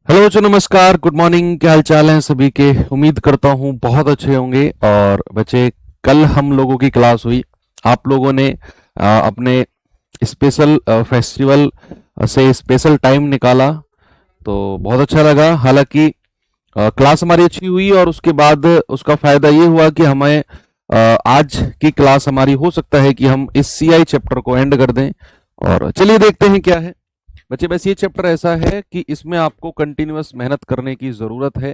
Hello बच्चों, नमस्कार, good morning. क्या हाल चाल है सभी के? उम्मीद करता हूँ बहुत अच्छे होंगे। और बच्चे, कल हम लोगों की क्लास हुई। आप लोगों ने अपने स्पेशल फेस्टिवल से स्पेशल टाइम निकाला, तो बहुत अच्छा लगा। हालांकि क्लास हमारी अच्छी हुई और उसके बाद उसका फायदा ये हुआ कि हमें आज की क्लास हमारी हो सकता है कि हम इस सीआई चैप्टर को एंड कर दें। और चलिए देखते हैं क्या है। बच्चे, बस ये चैप्टर ऐसा है कि इसमें आपको कंटिन्यूअस मेहनत करने की ज़रूरत है।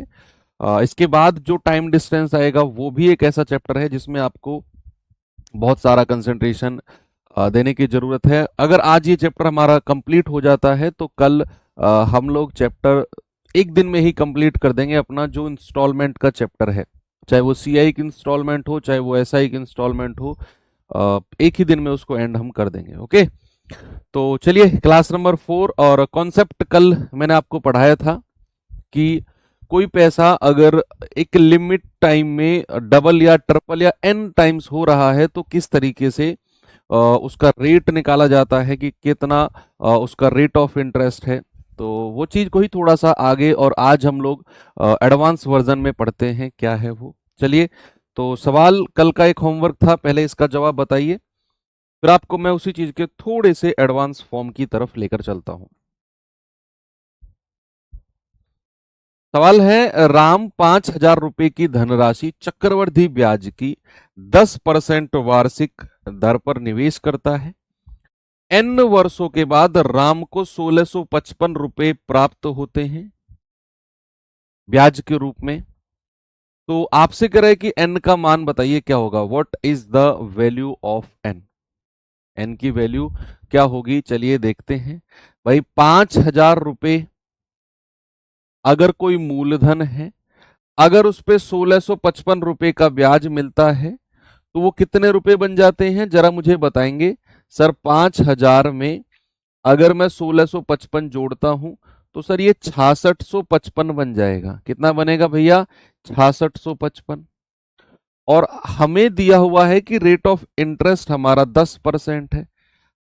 इसके बाद जो टाइम डिस्टेंस आएगा वो भी एक ऐसा चैप्टर है जिसमें आपको बहुत सारा कंसंट्रेशन देने की ज़रूरत है। अगर आज ये चैप्टर हमारा कंप्लीट हो जाता है तो कल हम लोग चैप्टर एक दिन में ही कंप्लीट कर देंगे, अपना जो इंस्टॉलमेंट का चैप्टर है। चाहे वो सीआई की इंस्टॉलमेंट हो, चाहे वो एसआई की इंस्टॉलमेंट हो, एक ही दिन में उसको एंड हम कर देंगे। ओके, तो चलिए, क्लास नंबर 4 और कॉन्सेप्ट कल मैंने आपको पढ़ाया था कि कोई पैसा अगर एक लिमिट टाइम में डबल या ट्रिपल या एन टाइम्स हो रहा है तो किस तरीके से उसका रेट निकाला जाता है, कि कितना उसका रेट ऑफ इंटरेस्ट है। तो वो चीज को ही थोड़ा सा आगे और आज हम लोग एडवांस वर्जन में पढ़ते हैं, क्या है वो। चलिए, तो सवाल कल का एक होमवर्क था, पहले इसका जवाब बताइए, फिर आपको मैं उसी चीज के थोड़े से एडवांस फॉर्म की तरफ लेकर चलता हूं। सवाल है, राम 5,000 रुपए की धनराशि चक्रवृद्धि ब्याज की 10% वार्षिक दर पर निवेश करता है। एन वर्षों के बाद राम को 1,655 रुपए प्राप्त होते हैं ब्याज के रूप में। तो आपसे कह रहे हैं कि एन का मान बताइए क्या होगा। What is the value of N? N की वैल्यू क्या होगी, चलिए देखते हैं। भाई, 5,000 रुपए अगर कोई मूलधन है, अगर उस पे 1,655 रुपए का ब्याज मिलता है तो वो कितने रुपए बन जाते हैं, जरा मुझे बताएंगे। सर, 5,000 में अगर मैं 1,655 जोड़ता हूं तो सर ये 6,655 बन जाएगा। कितना बनेगा भैया? 6,655। और हमें दिया हुआ है कि रेट ऑफ इंटरेस्ट हमारा 10% है।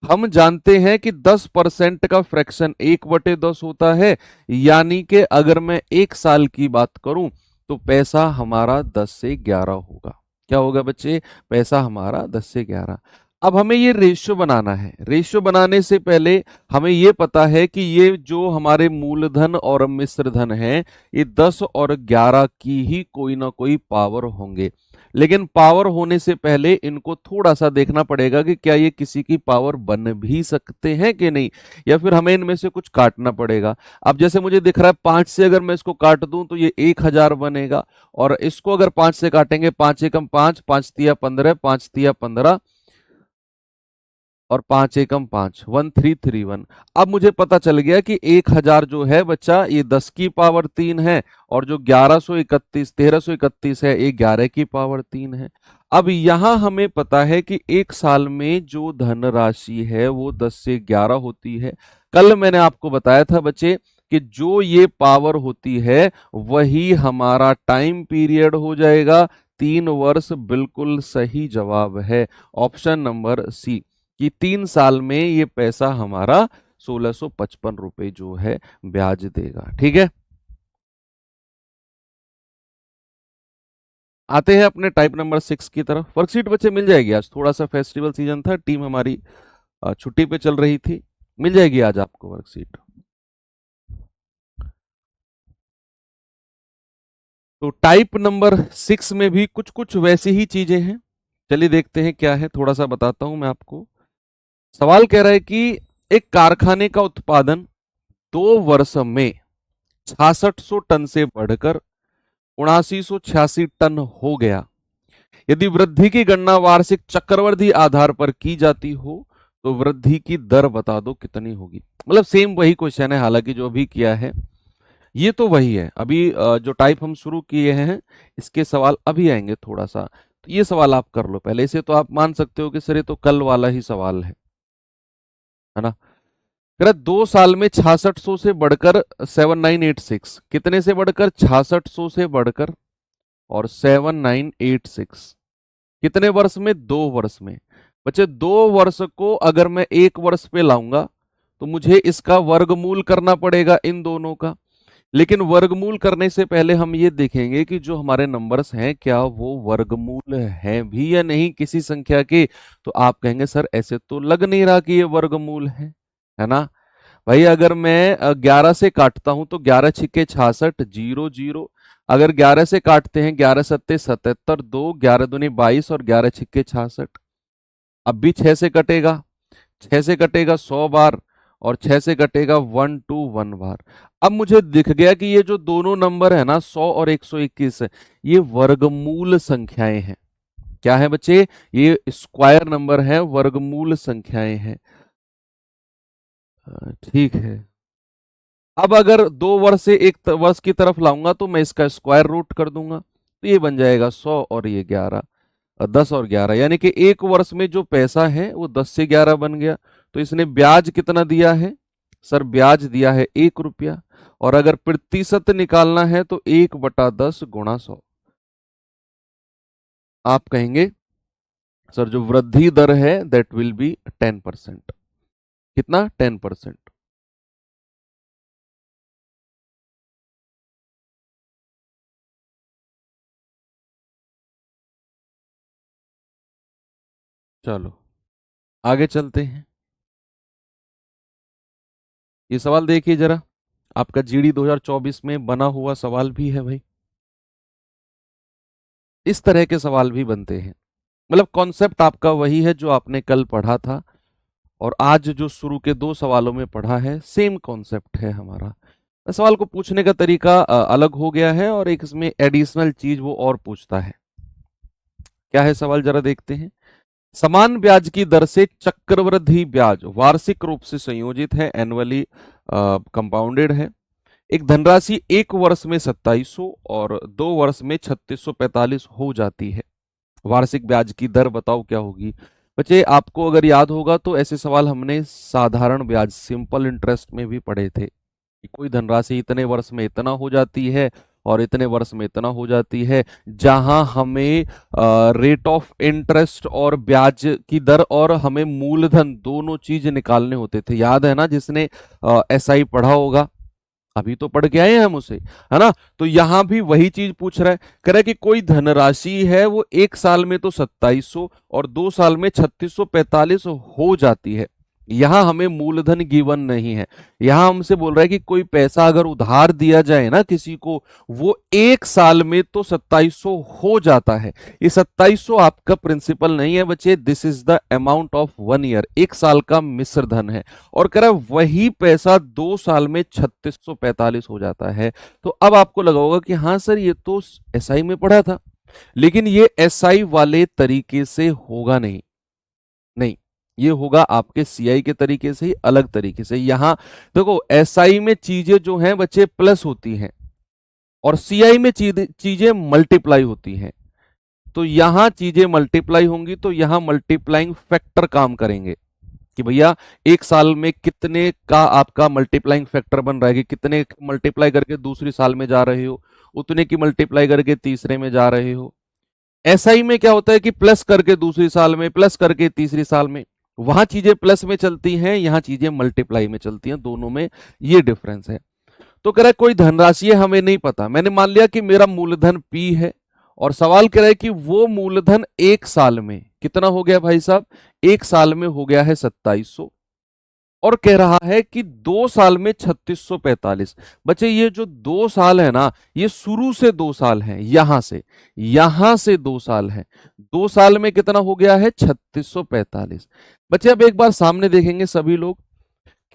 हम जानते हैं कि 10% का फ्रैक्शन 1/10 होता है, यानी कि अगर मैं एक साल की बात करूं तो पैसा हमारा 10 से 11 होगा। क्या होगा बच्चे? पैसा हमारा 10 से 11। अब हमें ये रेशियो बनाना है। रेशियो बनाने से पहले हमें ये पता है कि ये जो हमारे मूलधन और मिश्र धन है, ये 10 और 11 की ही कोई ना कोई पावर होंगे। लेकिन पावर होने से पहले इनको थोड़ा सा देखना पड़ेगा कि क्या ये किसी की पावर बन भी सकते हैं कि नहीं, या फिर हमें इनमें से कुछ काटना पड़ेगा। अब जैसे मुझे दिख रहा है 5 से अगर मैं इसको काट दूं तो ये 1,000 बनेगा। और इसको अगर 5 से काटेंगे, 5 एकम 5, 5 तिया 15, 5 तिया 15 और 5 एकम 5, 1331। अब मुझे पता चल गया कि 1,000 जो है बच्चा, ये 10 की पावर 3 है, और जो 1331 है, ये 11 की पावर 3 है। अब यहां हमें पता है कि एक साल में जो धनराशि है वो 10 से 11 होती है। कल मैंने आपको बताया था बच्चे कि जो ये पावर होती है वही हमारा टाइम पीरियड हो जाएगा। 3 वर्ष बिल्कुल सही जवाब है, ऑप्शन नंबर सी, कि 3 साल में ये पैसा हमारा 1,655 रुपए जो है ब्याज देगा। ठीक है, आते हैं अपने टाइप नंबर 6 की तरफ। वर्कशीट बच्चे मिल जाएगी आज, थोड़ा सा फेस्टिवल सीजन था, टीम हमारी छुट्टी पे चल रही थी। मिल जाएगी आज आपको वर्कशीट। तो टाइप नंबर 6 में भी कुछ कुछ वैसी ही चीजें हैं। चलिए देखते हैं क्या है, थोड़ा सा बताता हूं मैं आपको। सवाल कह रहा है कि एक कारखाने का उत्पादन 2 वर्ष में 6600 टन से बढ़कर 7986 टन हो गया। यदि वृद्धि की गणना वार्षिक चक्रवृद्धि आधार पर की जाती हो तो वृद्धि की दर बता दो कितनी होगी। मतलब सेम वही क्वेश्चन है, हालांकि जो अभी किया है ये तो वही है। अभी जो टाइप हम शुरू किए हैं इसके सवाल अभी आएंगे थोड़ा सा। तो ये सवाल आप कर लो पहले। इसे तो आप मान सकते हो कि सर ये तो कल वाला ही सवाल है ना। कह 2 साल में 6600 से बढ़कर 7986, कितने से बढ़कर? 6600 से बढ़कर और 7986, कितने वर्ष में? 2 वर्ष में। बच्चे, 2 वर्ष को अगर मैं 1 वर्ष पे लाऊंगा तो मुझे इसका वर्गमूल करना पड़ेगा इन दोनों का। लेकिन वर्गमूल करने से पहले हम ये देखेंगे कि जो हमारे नंबर्स हैं क्या वो वर्गमूल हैं भी या नहीं किसी संख्या के। तो आप कहेंगे सर ऐसे तो लग नहीं रहा कि ये वर्गमूल है ना। भाई अगर मैं 11 से काटता हूं तो 11 छिक्के 66, 0 0। अगर 11 से काटते हैं 11 सत्ते 77, 2 11 दूनी 22 और 11 छिक्के 66। अब भी 6 से कटेगा, 6 से कटेगा 100 बार और 6 से कटेगा 121 बार। अब मुझे दिख गया कि ये जो दोनों नंबर है ना 100 और 121 ये वर्गमूल संख्याएं हैं। क्या है बच्चे, ये स्क्वायर नंबर है, वर्गमूल संख्याएं हैं। ठीक है। अब अगर 2 वर्ष से एक वर्ष की तरफ लाऊंगा तो मैं इसका स्क्वायर रूट कर दूंगा तो ये बन जाएगा 100 और ये 11, 10 और 11, यानी कि एक वर्ष में जो पैसा है वो 10 से 11 बन गया। तो इसने ब्याज कितना दिया है सर, ब्याज दिया है 1 रुपया। और अगर प्रतिशत निकालना है तो 1/10 गुणा 100। आप कहेंगे सर जो वृद्धि दर है दैट विल बी 10%। कितना, 10%। चलो आगे चलते हैं। ये सवाल देखिए जरा, आपका जीडी 2024 में बना हुआ सवाल भी है भाई। इस तरह के सवाल भी बनते हैं, मतलब कॉन्सेप्ट आपका वही है जो आपने कल पढ़ा था और आज जो शुरू के 2 सवालों में पढ़ा है, सेम कॉन्सेप्ट है हमारा। सवाल को पूछने का तरीका अलग हो गया है और एक इसमें एडिशनल चीज वो और पूछता है। क्या है सवाल जरा देखते हैं। समान ब्याज की दर से चक्रवृद्धि ब्याज वार्षिक रूप से संयोजित है, एनुअली कंपाउंडेड है। एक धनराशि एक वर्ष में 2700 और 2 वर्ष में 3645 हो जाती है। वार्षिक ब्याज की दर बताओ क्या होगी। बच्चे आपको अगर याद होगा तो ऐसे सवाल हमने साधारण ब्याज सिंपल इंटरेस्ट में भी पढ़े थे कि कोई धनराशि इतने वर्ष में इतना हो जाती है और इतने वर्ष में इतना हो जाती है, जहां हमें रेट ऑफ इंटरेस्ट और ब्याज की दर और हमें मूलधन दोनों चीज निकालने होते थे। याद है ना, जिसने एसआई पढ़ा होगा, अभी तो पढ़ के आए हैं हम उसे, है ना। तो यहां भी वही चीज पूछ रहा है, कह रहा है कि कोई धनराशि है वो एक साल में तो 2700 और 2 साल में 3645 हो जाती है। यहां हमें मूलधन गिवन नहीं है। यहां हमसे बोल रहा है कि कोई पैसा अगर उधार दिया जाए ना किसी को, वो एक साल में तो 2700 हो जाता है। ये 2700 आपका प्रिंसिपल नहीं है बच्चे, this is the amount of 1 year, एक साल का मिश्र धन है। और कह रहा है वही पैसा 2 साल में 3645 हो जाता है। तो अब आपको लगा होगा कि हाँ सर ये तो एसआई में पढ़ा था, लेकिन ये एसआई वाले तरीके से होगा नहीं, नहीं, ये होगा आपके सीआई के तरीके से ही, अलग तरीके से। यहां देखो एसआई में चीजें जो हैं बच्चे प्लस होती हैं और सीआई में चीजें मल्टीप्लाई होती हैं। तो यहां चीजें मल्टीप्लाई होंगी तो यहां मल्टीप्लाइंग फैक्टर काम करेंगे कि भैया एक साल में कितने का आपका मल्टीप्लाइंग फैक्टर बन रहा है, कि कितने मल्टीप्लाई करके दूसरी साल में जा रहे हो, उतने की मल्टीप्लाई करके तीसरे में जा रहे हो। एसआई में क्या होता है कि प्लस करके दूसरी साल में, प्लस करके तीसरी साल में, वहां चीजें प्लस में चलती हैं, यहां चीजें मल्टीप्लाई में चलती हैं, दोनों में ये डिफरेंस है। तो कह रहा है कोई धनराशि है हमें नहीं पता, मैंने मान लिया कि मेरा मूलधन पी है और सवाल कह रहा है कि वो मूलधन एक साल में कितना हो गया भाई साहब, एक साल में हो गया है 2700 और कह रहा है कि 2 साल में 3645। बच्चे ये जो 2 साल है ना, ये शुरू से 2 साल है, यहां से 2 साल है, 2 साल में कितना हो गया है 3645। बच्चे अब एक बार सामने देखेंगे सभी लोग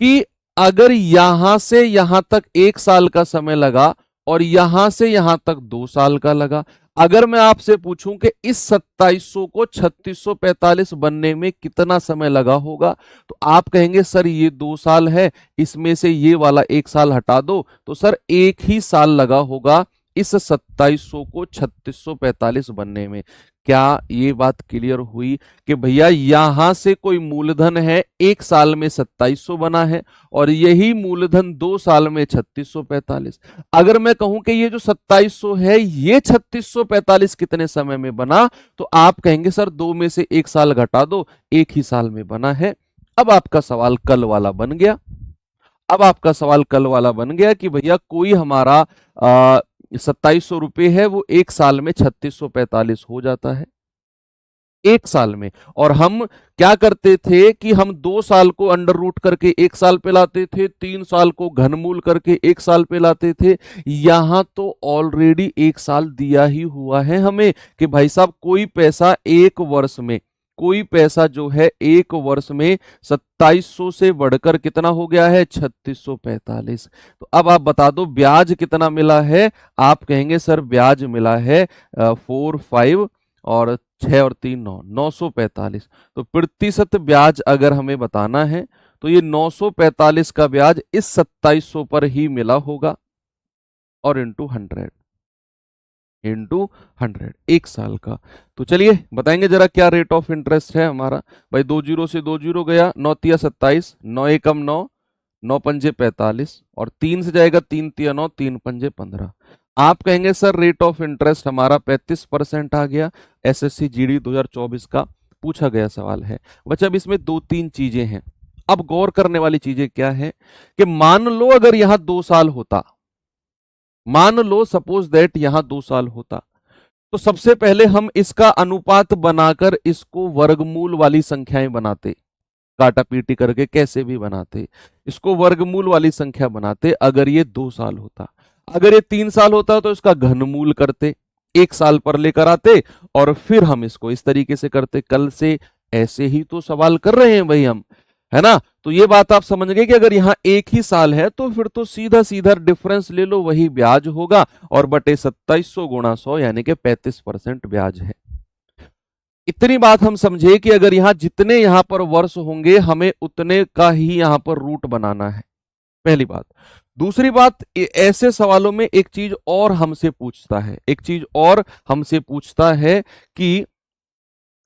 कि अगर यहां से यहां तक एक साल का समय लगा और यहां से यहां तक 2 साल का लगा, अगर मैं आपसे पूछूं कि इस 2700 को 3645 बनने में कितना समय लगा होगा, तो आप कहेंगे सर ये 2 साल है, इसमें से ये वाला एक साल हटा दो, तो सर एक ही साल लगा होगा इस 2700 को 3645 बनने में। क्या ये बात क्लियर हुई कि भैया यहां से कोई मूलधन है एक साल में 2700 बना है और यही मूलधन 2 साल में 3645। अगर मैं कहूं कि ये जो 2700 है ये 3645 कितने समय में बना, तो आप कहेंगे सर 2 में से एक साल घटा दो, एक ही साल में बना है। अब आपका सवाल कल वाला बन गया। अब आपका सवाल कल वाला बन गया कि भैया कोई हमारा 2700 रुपये है, वो एक साल में 3645 हो जाता है, एक साल में। और हम क्या करते थे कि हम 2 साल को अंडर रूट करके एक साल पे लाते थे, 3 साल को घनमूल करके एक साल पे लाते थे। यहां तो ऑलरेडी एक साल दिया ही हुआ है हमें कि भाई साहब कोई पैसा एक वर्ष में, कोई पैसा जो है एक वर्ष में 2700 से बढ़कर कितना हो गया है, 3645। तो अब आप बता दो ब्याज कितना मिला है। आप कहेंगे सर ब्याज मिला है 4 5 और 6 और 3 9, 945। तो प्रतिशत ब्याज अगर हमें बताना है तो ये 945 का ब्याज इस 2700 पर ही मिला होगा, और इंटू 100 एक साल का। तो चलिए बताएंगे जरा क्या रेट ऑफ इंटरेस्ट है हमारा। भाई 20 से 20 गया, 9 तिया 27, 9 एकम 9, 9 पंजे 45, और 3 से जाएगा 3 तिया 9, 3 पंजे 15। आप कहेंगे सर रेट ऑफ इंटरेस्ट हमारा 35% आ गया। एसएससी जीडी 2024 का पूछा गया सवाल है बच्चा। अब इसमें दो तीन चीजें हैं। अब गौर करने वाली चीजें क्या है कि मान लो अगर यहां 2 साल होता, मान लो सपोज दैट यहां 2 साल होता, तो सबसे पहले हम इसका अनुपात बनाकर इसको वर्गमूल वाली संख्याएं बनाते, काटा पीटी करके कैसे भी बनाते, इसको वर्गमूल वाली संख्या बनाते। अगर ये 2 साल होता, अगर ये 3 साल होता तो इसका घनमूल करते, एक साल पर लेकर आते, और फिर हम इसको इस तरीके से करते। कल से ऐसे ही तो सवाल कर रहे हैं भाई हम, है ना। तो ये बात आप समझ गए कि अगर यहां एक ही साल है तो फिर तो सीधा सीधा डिफरेंस ले लो, वही ब्याज होगा, और बटे 2700 गुणा 100 यानी कि 35% ब्याज है। इतनी बात हम समझे कि अगर यहां जितने यहां पर वर्ष होंगे हमें उतने का ही यहां पर रूट बनाना है, पहली बात। दूसरी बात, ऐसे सवालों में एक चीज और हमसे पूछता है, एक चीज और हमसे पूछता है कि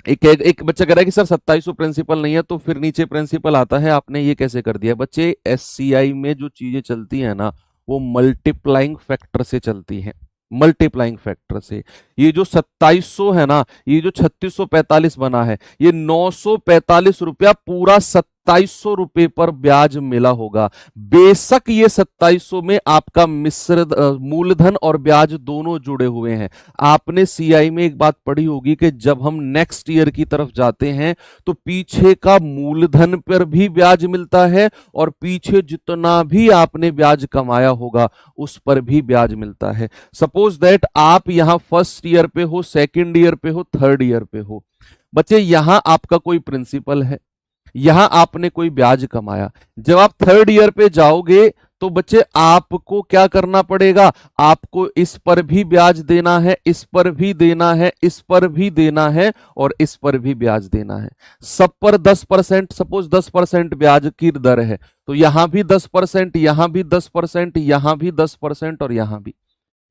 एक बच्चा कह रहा है कि सर 2700 प्रिंसिपल नहीं है, तो फिर नीचे प्रिंसिपल आता है, आपने ये कैसे कर दिया। बच्चे एससीआई में जो चीजें चलती है ना, वो मल्टीप्लाइंग फैक्टर से चलती हैं, मल्टीप्लाइंग फैक्टर से। ये जो 2700 है ना, ये जो 3645 बना है, ये 945 रुपया पूरा 2700 रुपए पर ब्याज मिला होगा। बेशक ये 2700 में आपका मिश्र मूलधन और ब्याज दोनों जुड़े हुए हैं। आपने सीआई में एक बात पढ़ी होगी कि जब हम नेक्स्ट ईयर की तरफ जाते हैं तो पीछे का मूलधन पर भी ब्याज मिलता है, और पीछे जितना भी आपने ब्याज कमाया होगा उस पर भी ब्याज मिलता है। सपोज दैट आप यहां फर्स्ट ईयर पे हो, सेकंड ईयर पे हो, थर्ड ईयर पे हो, बच्चे यहां आपका कोई प्रिंसिपल है, यहां आपने कोई ब्याज कमाया। जब आप थर्ड ईयर पे जाओगे तो बच्चे आपको क्या करना पड़ेगा, आपको इस पर भी ब्याज देना है, इस पर भी देना है, इस पर भी देना है, और इस पर भी ब्याज देना है। सब पर 10%, सपोज 10% ब्याज की दर है, तो यहां भी 10%, यहां भी 10%, यहां भी 10%, और यहां भी।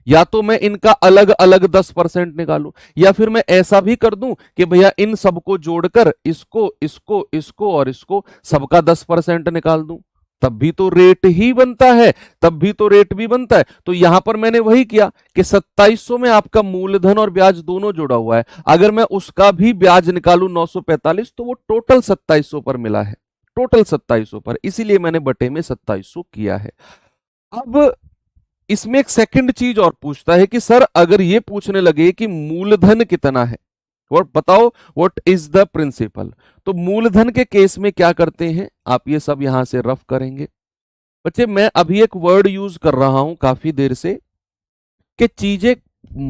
या तो मैं इनका अलग अलग 10% निकालूं, या फिर मैं ऐसा भी कर दूं कि भैया इन सबको जोड़कर इसको इसको इसको और इसको सबका 10% निकाल दूं, तब भी तो रेट ही बनता है, तब भी तो रेट भी बनता है। तो यहां पर मैंने वही किया कि 2700 में आपका मूलधन और ब्याज दोनों जुड़ा हुआ है, अगर मैं उसका भी ब्याज निकालूं 945, तो वो टोटल 2700 पर मिला है, टोटल 2700 पर, इसीलिए मैंने बटे में 2700 किया है। अब इसमें एक सेकंड चीज और पूछता है कि सर अगर ये पूछने लगे कि मूलधन कितना है, व्हाट बताओ, व्हाट इज द प्रिंसिपल, तो मूलधन के केस में क्या करते हैं, आप ये सब यहां से रफ करेंगे। बच्चे मैं अभी एक वर्ड यूज कर रहा हूं काफी देर से कि चीजें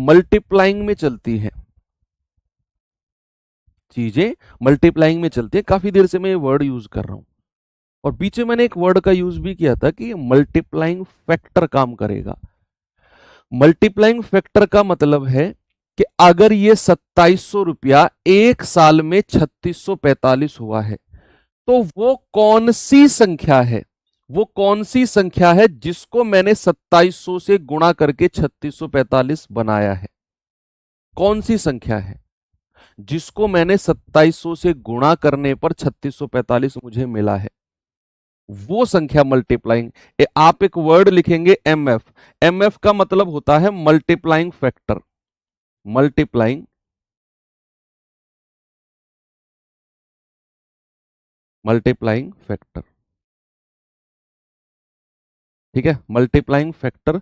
मल्टीप्लाइंग में चलती हैं, चीजें मल्टीप्लाइंग में चलती है, काफी देर से मैं ये वर्ड यूज कर रहा हूं। और पीछे मैंने एक वर्ड का यूज भी किया था कि मल्टीप्लाइंग फैक्टर काम करेगा। मल्टीप्लाइंग फैक्टर का मतलब है कि अगर ये 2700 रुपया एक साल में 3645 हुआ है, तो वो कौन सी संख्या है, वो कौन सी संख्या है जिसको मैंने 2700 से गुणा करके 3645 बनाया है, कौन सी संख्या है जिसको मैंने 2700 से गुणा करने पर 3645 मुझे मिला है, वो संख्या मल्टीप्लाइंग। आप एक वर्ड लिखेंगे एमएफ, एमएफ का मतलब होता है multiplying factor, multiplying multiplying factor. ठीक है, मल्टीप्लाइंग फैक्टर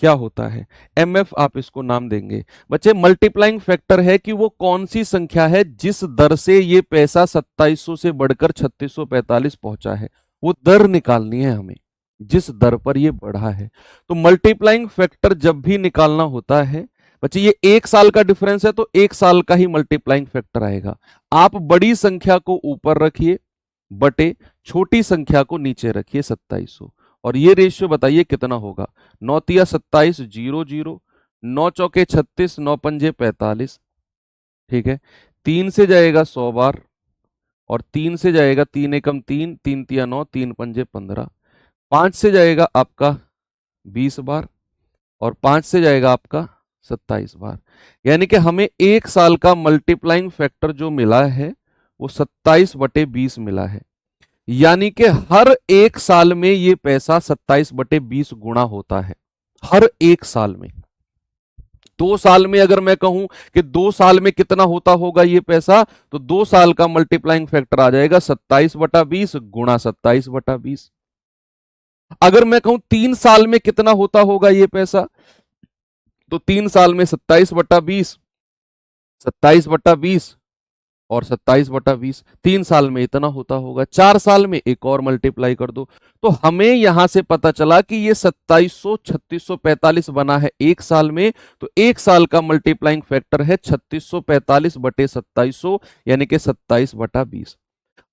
क्या होता है, एमएफ आप इसको नाम देंगे बच्चे। मल्टीप्लाइंग फैक्टर है कि वो कौन सी संख्या है जिस दर से ये पैसा 2700 से बढ़कर 3645 पहुंचा है, वो दर निकालनी है हमें, जिस दर पर ये बढ़ा है। तो मल्टीप्लाइंग फैक्टर जब भी निकालना होता है बच्चे, ये 1 साल का डिफरेंस है तो 1 साल का ही मल्टीप्लाइंग फैक्टर आएगा। आप बड़ी संख्या को ऊपर रखिए बटे छोटी संख्या को नीचे रखिए 2700, और ये रेशियो बताइए कितना होगा। 9 तिया 27 0 0, 9 चौके 36, 9 पंजे 45। ठीक है, 3 से जाएगा 100 बार, और 3 से जाएगा 3 एकम 3, 3 तिया 9, 3 पंजे 15। 5 से जाएगा आपका 20 बार, और 5 से जाएगा आपका 27 बार। यानी कि हमें 1 साल का मल्टीप्लाइंग फैक्टर जो मिला है वो 27/20 मिला है। यानी कि हर 1 साल में ये पैसा 27/20 गुणा होता है, हर 1 साल में। 2 साल में अगर मैं कहूं कि 2 साल में कितना होता होगा ये पैसा, तो 2 साल का मल्टीप्लाइंग फैक्टर आ जाएगा 27/20 गुणा 27/20। अगर मैं कहूं 3 साल में कितना होता होगा ये पैसा, तो 3 साल में 27/20, 27/20 और 27/20, 3 साल में इतना होता होगा। 4 साल में एक और मल्टीप्लाई कर दो, तो हमें यहां से पता चला कि ये 2700 3645 बना है 1 साल में। तो 1 साल का मल्टीप्लाइंग फैक्टर है 3645/2700, यानी कि 27/20।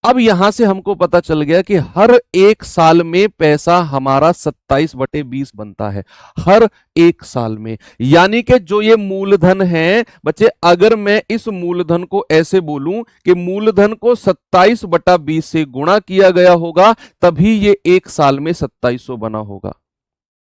अब यहां से हमको पता चल गया कि हर 1 साल में पैसा हमारा 27/20 बनता है, हर 1 साल में। यानी कि जो ये मूलधन है बच्चे, अगर मैं इस मूलधन को ऐसे बोलूं कि मूलधन को 27/20 से गुणा किया गया होगा, तभी ये 1 साल में 2700 बना होगा,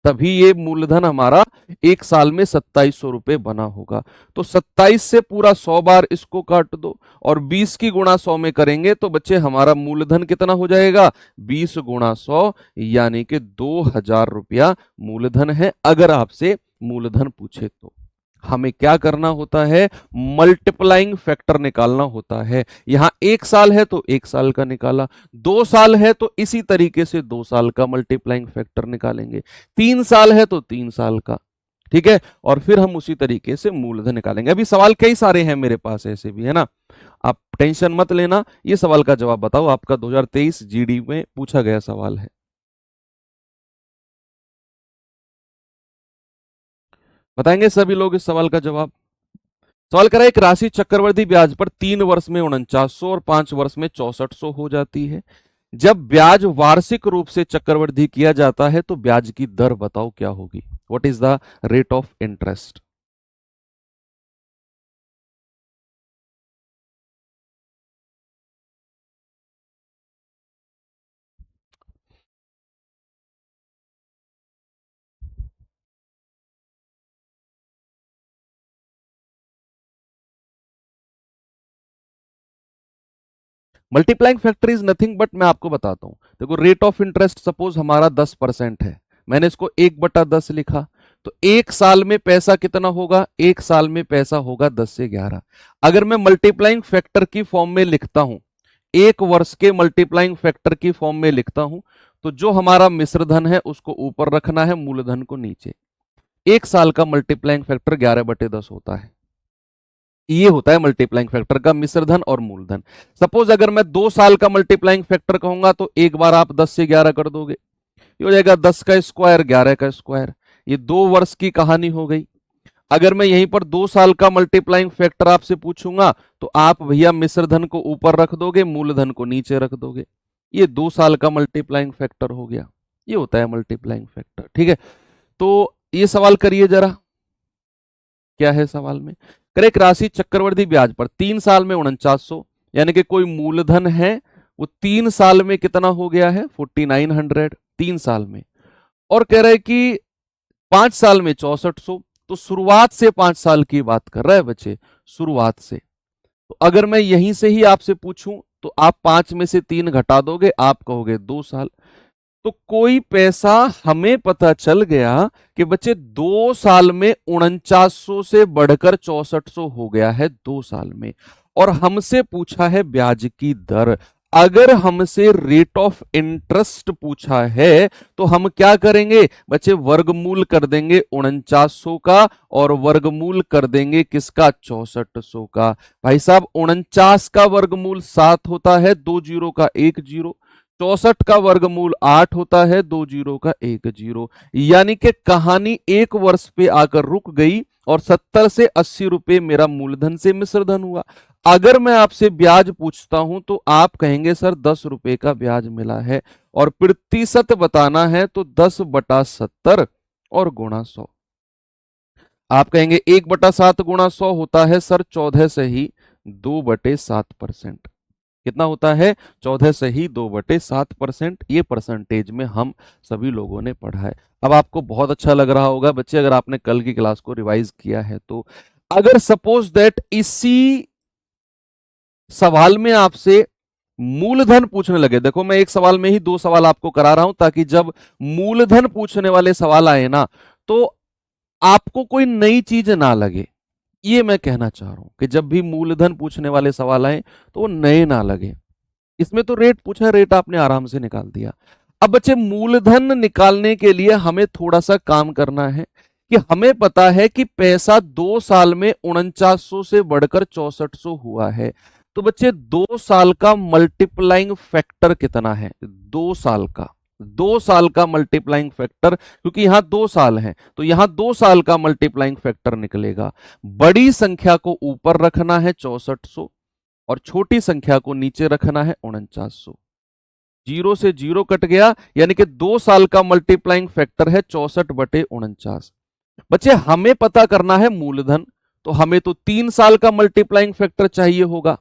तभी ये मूलधन हमारा 1 साल में 2700 रुपए बना होगा। तो 27 से पूरा 100 बार इसको काट दो, और 20 की गुणा 100 में करेंगे तो बच्चे हमारा मूलधन कितना हो जाएगा, 20 गुणा 100, यानी कि 2000 रुपया मूलधन है। अगर आपसे मूलधन पूछे तो हमें क्या करना होता है, मल्टीप्लाइंग फैक्टर निकालना होता है। यहां 1 साल है तो 1 साल का निकाला, 2 साल है तो इसी तरीके से 2 साल का मल्टीप्लाइंग फैक्टर निकालेंगे, 3 साल है तो 3 साल का। ठीक है, और फिर हम उसी तरीके से मूलधन निकालेंगे। अभी सवाल कई सारे हैं मेरे पास ऐसे भी, है ना, आप टेंशन मत लेना। ये सवाल का जवाब बताओ, आपका 2023 जीडी में पूछा गया सवाल है। बताएंगे सभी लोग इस सवाल का जवाब। सवाल करा, एक राशि चक्रवर्ती ब्याज पर 3 वर्ष में 4900 और 5 वर्ष में 6400 हो जाती है। जब ब्याज वार्षिक रूप से चक्रवृद्धि किया जाता है तो ब्याज की दर बताओ क्या होगी, what is the rate of interest. Multiplying factor is nothing but, मैं आपको बताता हूं, देखो रेट ऑफ इंटरेस्ट सपोज हमारा 10% है, मैंने इसको 1/10 लिखा, तो 1 साल में पैसा कितना होगा, 1 साल में पैसा होगा 10 से 11। अगर मैं मल्टीप्लाइंग फैक्टर की फॉर्म में लिखता हूं, 1 वर्ष के मल्टीप्लाइंग फैक्टर की फॉर्म में लिखता हूं, तो जो हमारा मिश्र धन है उसको ऊपर रखना है, मूलधन को नीचे। 1 साल का मल्टीप्लाइंग फैक्टर 11/10 होता है। ये होता है मल्टीप्लाइंग फैक्टर का मिश्र धन और मूलधन। सपोज अगर मैं 2 साल का मल्टीप्लाइंग फैक्टर कहूंगा तो एक बार आप 10 से 11 कर दोगे, ये हो जाएगा 10 का स्क्वायर 11 का स्क्वायर। ये 2 वर्ष की कहानी हो गई। अगर मैं यहीं पर 2 साल का मल्टीप्लाइंग फैक्टर आपसे पूछूंगा तो आप भैया मिश्र धन को ऊपर रख दोगे, मूलधन को नीचे रख दोगे। ये 2 साल का मल्टीप्लाइंग फैक्टर हो गया, ये होता है मल्टीप्लाइंग फैक्टर। ठीक है, तो ये सवाल करिए जरा, क्या है सवाल में। करे, एक राशि चक्रवर्ती ब्याज पर 3 साल में 4900, यानी कि कोई मूलधन है वो 3 साल में कितना हो गया है, 4900, 3 साल में। और कह रहे कि 5 साल में 6400, तो शुरुआत से 5 साल की बात कर रहा है बच्चे, शुरुआत से। तो अगर मैं यहीं से ही आपसे पूछूं तो आप 5 में से 3 घटा दोगे, आप कहोगे 2 साल। तो कोई पैसा हमें पता चल गया कि बच्चे 2 साल में 4900 से बढ़कर 6400 हो गया है 2 साल में, और हमसे पूछा है ब्याज की दर। अगर हमसे रेट ऑफ इंटरेस्ट पूछा है तो हम क्या करेंगे बच्चे, वर्गमूल कर देंगे 4900 का और वर्गमूल कर देंगे किसका, 6400 का। भाई साहब 49 का वर्गमूल 7 होता है, 2 जीरो का 1 जीरो। 64 का वर्गमूल 8 होता है, 2 जीरो का 1 जीरो। यानी कि कहानी 1 वर्ष पे आकर रुक गई और 70 से 80 रुपए मेरा मूलधन से मिश्र धन हुआ। अगर मैं आपसे ब्याज पूछता हूं तो आप कहेंगे सर 10 रुपए का ब्याज मिला है, और प्रतिशत बताना है तो 10/70 और गुणा 100। आप कहेंगे 1/7 गुणा 100 होता है सर 14 से ही 2/7%। कितना होता है, 14 से ही 2/7%। ये परसेंटेज में हम सभी लोगों ने पढ़ा है। अब आपको बहुत अच्छा लग रहा होगा बच्चे, अगर आपने कल की क्लास को रिवाइज किया है तो। अगर सपोज दैट इसी सवाल में आपसे मूलधन पूछने लगे, देखो मैं एक सवाल में ही 2 सवाल आपको करा रहा हूं ताकि जब मूलधन पूछने वाले सवाल आए ना तो आपको कोई नई चीज ना लगे। ये मैं कहना चाह रहा हूं कि जब भी मूलधन पूछने वाले सवाल आए तो वो नए ना लगे। इसमें तो रेट पूछा, रेट आपने आराम से निकाल दिया। अब बच्चे मूलधन निकालने के लिए हमें थोड़ा सा काम करना है कि हमें पता है कि पैसा 2 साल में 4900 से बढ़कर 6400 हुआ है। तो बच्चे 2 साल का मल्टीप्लाइंग फैक्टर कितना है, 2 साल का, 2 साल का मल्टीप्लाइंग फैक्टर, क्योंकि यहां 2 साल हैं तो यहां 2 साल का मल्टीप्लाइंग फैक्टर निकलेगा। बड़ी संख्या को ऊपर रखना है 6400 और छोटी संख्या को नीचे रखना है 4900। जीरो से जीरो कट गया, यानी कि 2 साल का मल्टीप्लाइंग फैक्टर है 64/49। बच्चे हमें पता करना है मूलधन, तो हमें तो 3 साल का मल्टीप्लाइंग फैक्टर चाहिए होगा।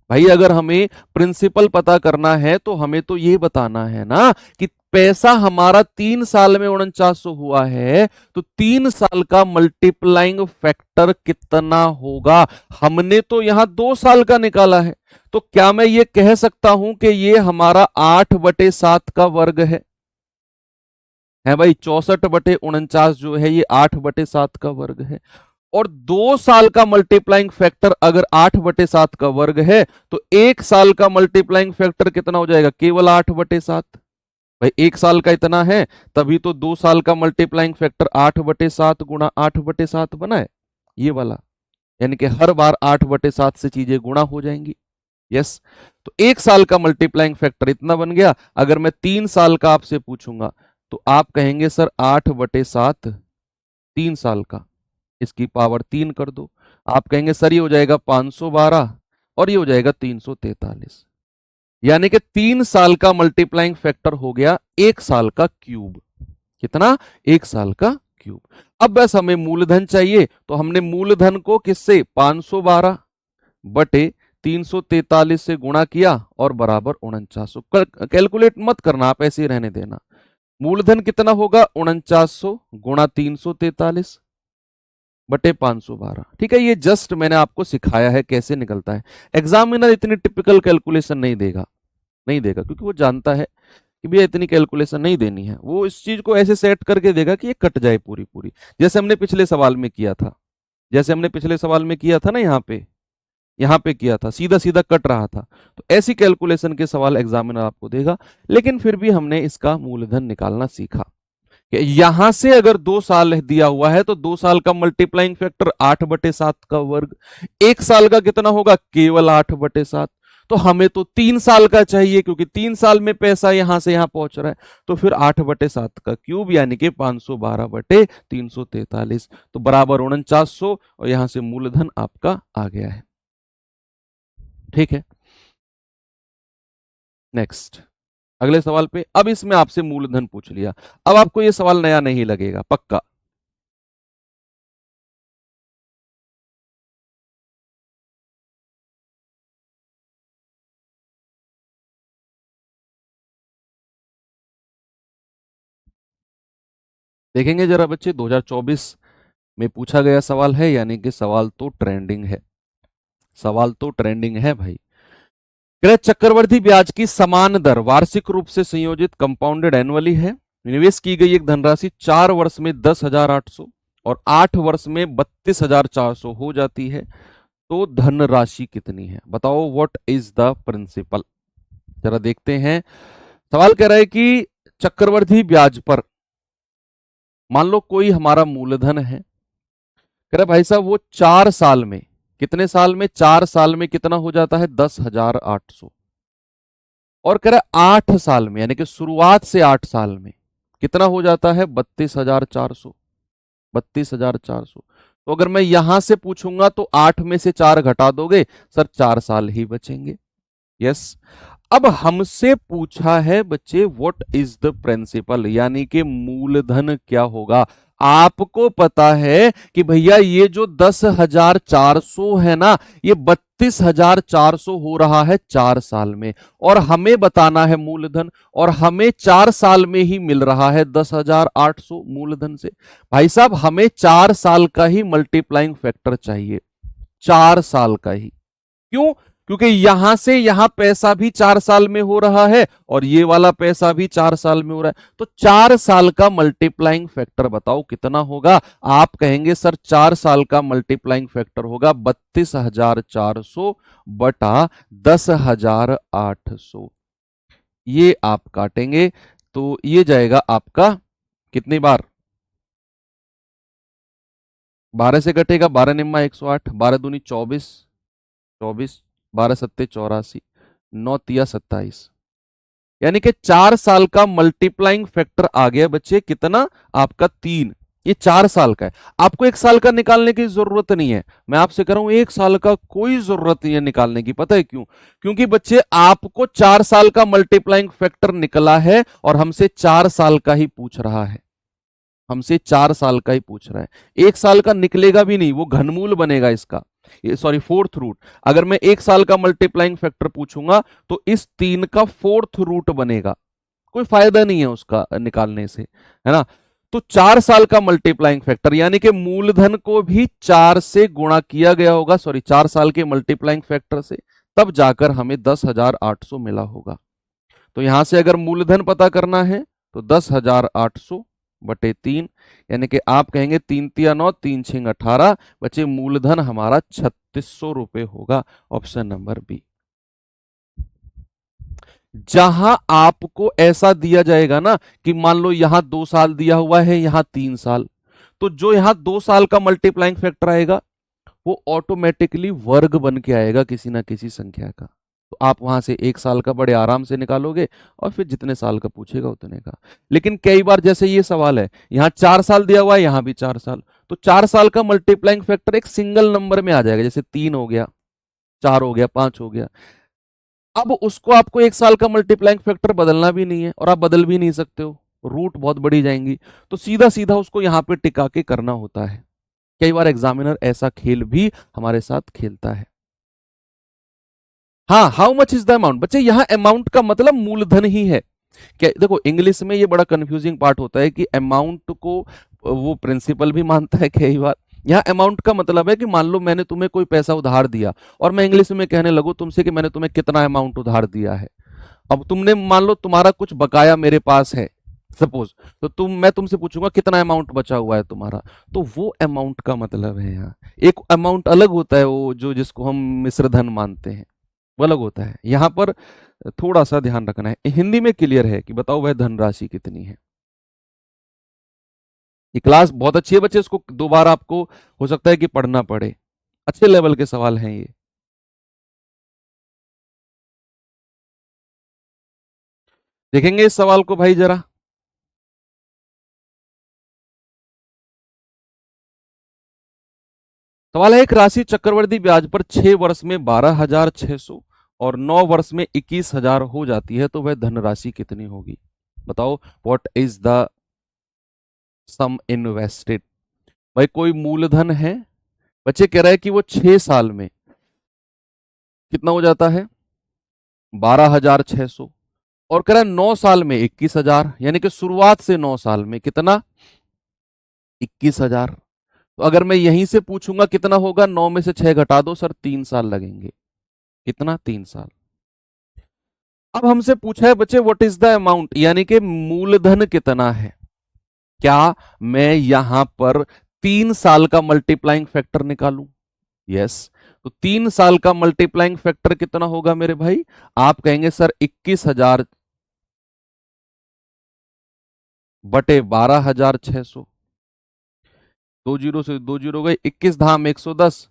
भाई अगर हमें प्रिंसिपल पता करना है तो हमें तो ये बताना है ना कि पैसा हमारा 3 साल में 4900 हुआ है, तो 3 साल का मल्टीप्लाइंग फैक्टर कितना होगा। हमने तो यहां 2 साल का निकाला है, तो क्या मैं ये कह सकता हूं कि ये हमारा 8/7 का वर्ग है भाई, 64/49 जो है ये 8/7 का वर्ग है। और 2 साल का मल्टीप्लाइंग फैक्टर अगर 8/7 का वर्ग है तो 1 साल का मल्टीप्लाइंग फैक्टर कितना हो जाएगा, केवल 8/7। भाई 1 साल का इतना है, तभी तो 2 साल का मल्टीप्लाइंग फैक्टर 8/7 गुणा 8/7 बना है, ये वाला। यानी कि हर बार 8/7 से चीजें गुणा हो जाएंगी। यस, तो 1 साल का मल्टीप्लाइंग फैक्टर इतना बन गया। अगर मैं 3 साल का आपसे पूछूंगा तो आप कहेंगे सर 8/7 3 साल का, इसकी पावर 3 कर दो। आप कहेंगे सर ये हो जाएगा 512 और ये हो जाएगा 343। यानी कि 3 साल का मल्टीप्लाइंग फैक्टर हो गया 1 साल का क्यूब। कितना, 1 साल का क्यूब। अब बस हमें मूलधन चाहिए, तो हमने मूलधन को किससे, 512 बटे 343 से गुणा किया और बराबर 4900। कैलकुलेट मत करना, आप ऐसे ही रहने देना। मूलधन कितना होगा, 4900 गुणा 343 बटे 512। ठीक है, ये जस्ट मैंने आपको सिखाया है कैसे निकलता है। एग्जामिनर इतनी टिपिकल कैलकुलेशन नहीं देगा, नहीं देगा, क्योंकि वो जानता है कि भैया इतनी कैलकुलेशन नहीं देनी है। वो इस चीज को ऐसे सेट करके देगा कि ये कट जाए पूरी पूरी, जैसे हमने पिछले सवाल में किया था। जैसे हमने पिछले सवाल में किया था ना, यहाँ पे किया था, सीधा सीधा कट रहा था। तो ऐसी कैलकुलेशन के सवाल एग्जामिनर आपको देगा। लेकिन फिर भी हमने इसका मूलधन निकालना सीखा। यहां से अगर 2 साल दिया हुआ है तो 2 साल का मल्टीप्लाइंग फैक्टर 8/7 का वर्ग। 1 साल का कितना होगा, केवल 8/7। तो हमें तो 3 साल का चाहिए, क्योंकि 3 साल में पैसा यहां से यहां पहुंच रहा है। तो फिर 8/7 का क्यूब यानी कि 512/343, तो बराबर 4900, और यहां से मूलधन आपका आ गया है। ठीक है, नेक्स्ट अगले सवाल पे। अब इसमें आपसे मूलधन पूछ लिया, अब आपको यह सवाल नया नहीं लगेगा पक्का। देखेंगे जरा बच्चे, 2024 में पूछा गया सवाल है, यानी कि सवाल तो ट्रेंडिंग है, सवाल तो ट्रेंडिंग है भाई। चक्रवर्ती ब्याज की समान दर वार्षिक रूप से संयोजित कंपाउंडेड एनुअली है। निवेश की गई एक धनराशि 4 वर्ष में 10,800 और 8 वर्ष में 32,400 हो जाती है। तो धनराशि कितनी है, बताओ, व्हाट इज द प्रिंसिपल। जरा देखते हैं। सवाल कह रहा है कि चक्रवर्ती ब्याज पर मान लो कोई हमारा मूलधन है, कह रहा भाई साहब वो 4 साल में, कितने साल में, 4 साल में कितना हो जाता है, 10,800। और कह रहा है 8 साल में, यानी कि शुरुआत से 8 साल में कितना हो जाता है, 32,400। 32,400। तो अगर मैं यहां से पूछूंगा तो 8 में से 4 घटा दोगे सर, 4 साल ही बचेंगे। यस। अब हमसे पूछा है बच्चे व्हाट इज द प्रिंसिपल, यानी कि मूलधन क्या होगा। आपको पता है कि भैया ये जो 10,400 है ना, ये 32,400 हो रहा है 4 साल में, और हमें बताना है मूलधन, और हमें 4 साल में ही मिल रहा है 10,800 मूलधन से। भाई साहब हमें 4 साल का ही मल्टीप्लाइंग फैक्टर चाहिए, 4 साल का ही। क्यों? क्योंकि यहां से यहां पैसा भी 4 साल में हो रहा है और ये वाला पैसा भी 4 साल में हो रहा है, तो 4 साल का मल्टीप्लाइंग फैक्टर बताओ कितना होगा। आप कहेंगे सर 4 साल का मल्टीप्लाइंग फैक्टर होगा 32,400 बटा 10,800। ये आप काटेंगे तो ये जाएगा आपका कितनी बार, 12 से कटेगा, 12 निम्मा 108, 12 दूनी 24, 24, 12 सत्ते 84, 9 तिया 27, यानी कि 4 साल का मल्टीप्लाइंग फैक्टर आ गया बच्चे कितना, आपका 3। ये 4 साल का है, आपको 1 साल का निकालने की जरूरत नहीं है। मैं आपसे कह रहा हूं 1 साल का कोई जरूरत नहीं है निकालने की। पता है क्यों? क्योंकि बच्चे आपको 4 साल का मल्टीप्लाइंग फैक्टर निकला है और हमसे 4 साल का ही पूछ रहा है, हमसे 4 साल का ही पूछ रहा है। 1 साल का निकलेगा भी नहीं, वो घनमूल बनेगा इसका, सॉरी फोर्थ रूट। अगर मैं 1 साल का मल्टीप्लाइंग फैक्टर पूछूंगा तो इस 3 का फोर्थ रूट बनेगा, कोई फायदा नहीं है उसका निकालने से, है ना। तो 4 साल का मल्टीप्लाइंग फैक्टर यानी कि मूलधन को भी 4 से गुणा किया गया होगा, सॉरी 4 साल के मल्टीप्लाइंग फैक्टर से, तब जाकर हमें 10,800 मिला होगा। तो यहां से अगर मूलधन पता करना है तो 10,800 बटे 3, यानी कि आप कहेंगे 3 तिया 9, 3 छिंग 18, बचे मूलधन हमारा 3,600 रुपए होगा। Option number B. जहां आपको ऐसा दिया जाएगा ना कि मान लो यहां 2 साल दिया हुआ है, यहां 3 साल, तो जो यहां 2 साल का मल्टीप्लाइंग फैक्टर आएगा वो ऑटोमेटिकली वर्ग बन के आएगा किसी ना किसी संख्या का। तो आप वहां से 1 साल का बड़े आराम से निकालोगे और फिर जितने साल का पूछेगा उतने का। लेकिन कई बार जैसे ये सवाल है, यहां 4 साल दिया हुआ है, यहां भी 4 साल, तो 4 साल का मल्टीप्लाइंग फैक्टर एक सिंगल नंबर में आ जाएगा, जैसे 3 हो गया, 4 हो गया, 5 हो गया। अब उसको आपको 1 साल का मल्टीप्लाइंग फैक्टर बदलना भी नहीं है और आप बदल भी नहीं सकते हो, रूट बहुत बड़ी जाएंगी, तो सीधा सीधा उसको यहां पे टिका के करना होता है। कई बार एग्जामिनर ऐसा खेल भी हमारे साथ खेलता है। हाँ, how much is the amount, बच्चे यहां अमाउंट का मतलब मूलधन ही है। क्या देखो इंग्लिश में ये बड़ा कंफ्यूजिंग पार्ट होता है कि अमाउंट को वो प्रिंसिपल भी मानता है कई बार। यहाँ अमाउंट का मतलब है कि मान लो मैंने तुम्हें कोई पैसा उधार दिया और मैं इंग्लिश में कहने लगूं तुमसे कि मैंने तुम्हें कितना अमाउंट उधार दिया है। अब तुमने मान लो तुम्हारा कुछ बकाया मेरे पास है सपोज, तो मैं तुमसे पूछूंगा कितना अमाउंट बचा हुआ है तुम्हारा, तो वो अमाउंट का मतलब है। यहाँ एक अमाउंट अलग होता है, वो जो जिसको हम मिश्र धन मानते हैं वो अलग होता है। यहाँ पर थोड़ा सा ध्यान रखना है। हिंदी में क्लियर है कि बताओ वह धनराशि कितनी है। ये क्लास बहुत अच्छी है बच्चे, इसको 2 बार आपको हो सकता है कि पढ़ना पड़े, अच्छे लेवल के सवाल हैं ये। देखेंगे इस सवाल को भाई जरा। सवाल है एक राशि चक्रवृद्धि ब्याज पर 6 वर्ष में 12,600 और 9 वर्ष में 21,000 हो जाती है, तो वह धनराशि कितनी होगी। बताओ what is the sum invested. भाई कोई मूलधन है, बच्चे कह रहे हैं कि वो 6 साल में कितना हो जाता है, 12,600, और कह रहा है 9 साल में 21,000, यानी कि शुरुआत से 9 साल में कितना, 21,000। तो अगर मैं यहीं से पूछूंगा कितना होगा, 9 में से 6 घटा दो सर, 3 साल लगेंगे। कितना, 3 साल। अब हमसे पूछा है बच्चे व्हाट इज द अमाउंट, यानी कि मूलधन कितना है। क्या मैं यहां पर 3 साल का मल्टीप्लाइंग फैक्टर निकालूं, यस। तो 3 साल का मल्टीप्लाइंग फैक्टर कितना होगा मेरे भाई? आप कहेंगे सर 21,000 बटे 12,600। 2 जीरो से 2 जीरो गए, 21 धाम 110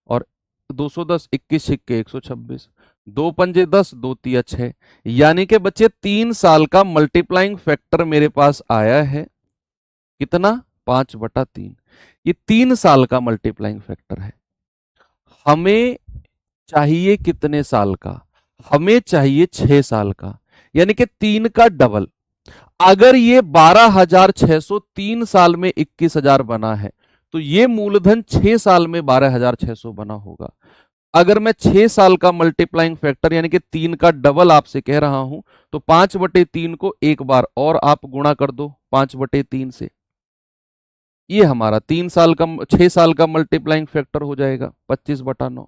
और 210, 21 छिक्के 126, 2 पंजे 10, 2 तिया 6। यानी कि बच्चे 3 साल का मल्टीप्लाइंग फैक्टर मेरे पास आया है कितना? 5/3। ये 3 साल का मल्टीप्लाइंग फैक्टर है। हमें चाहिए कितने साल का? हमें चाहिए 6 साल का, यानी कि 3 का डबल। अगर ये 12,603 साल में 21,000 बना है, तो ये मूलधन 6 साल में 12,600 बना होगा। अगर मैं 6 साल का मल्टीप्लाइंग फैक्टर यानी कि 3 का डबल आपसे कह रहा हूं, तो 5/3 को एक बार और आप गुणा कर दो 5/3 से। ये हमारा 3 साल का 6 साल का मल्टीप्लाइंग फैक्टर हो जाएगा 25/9।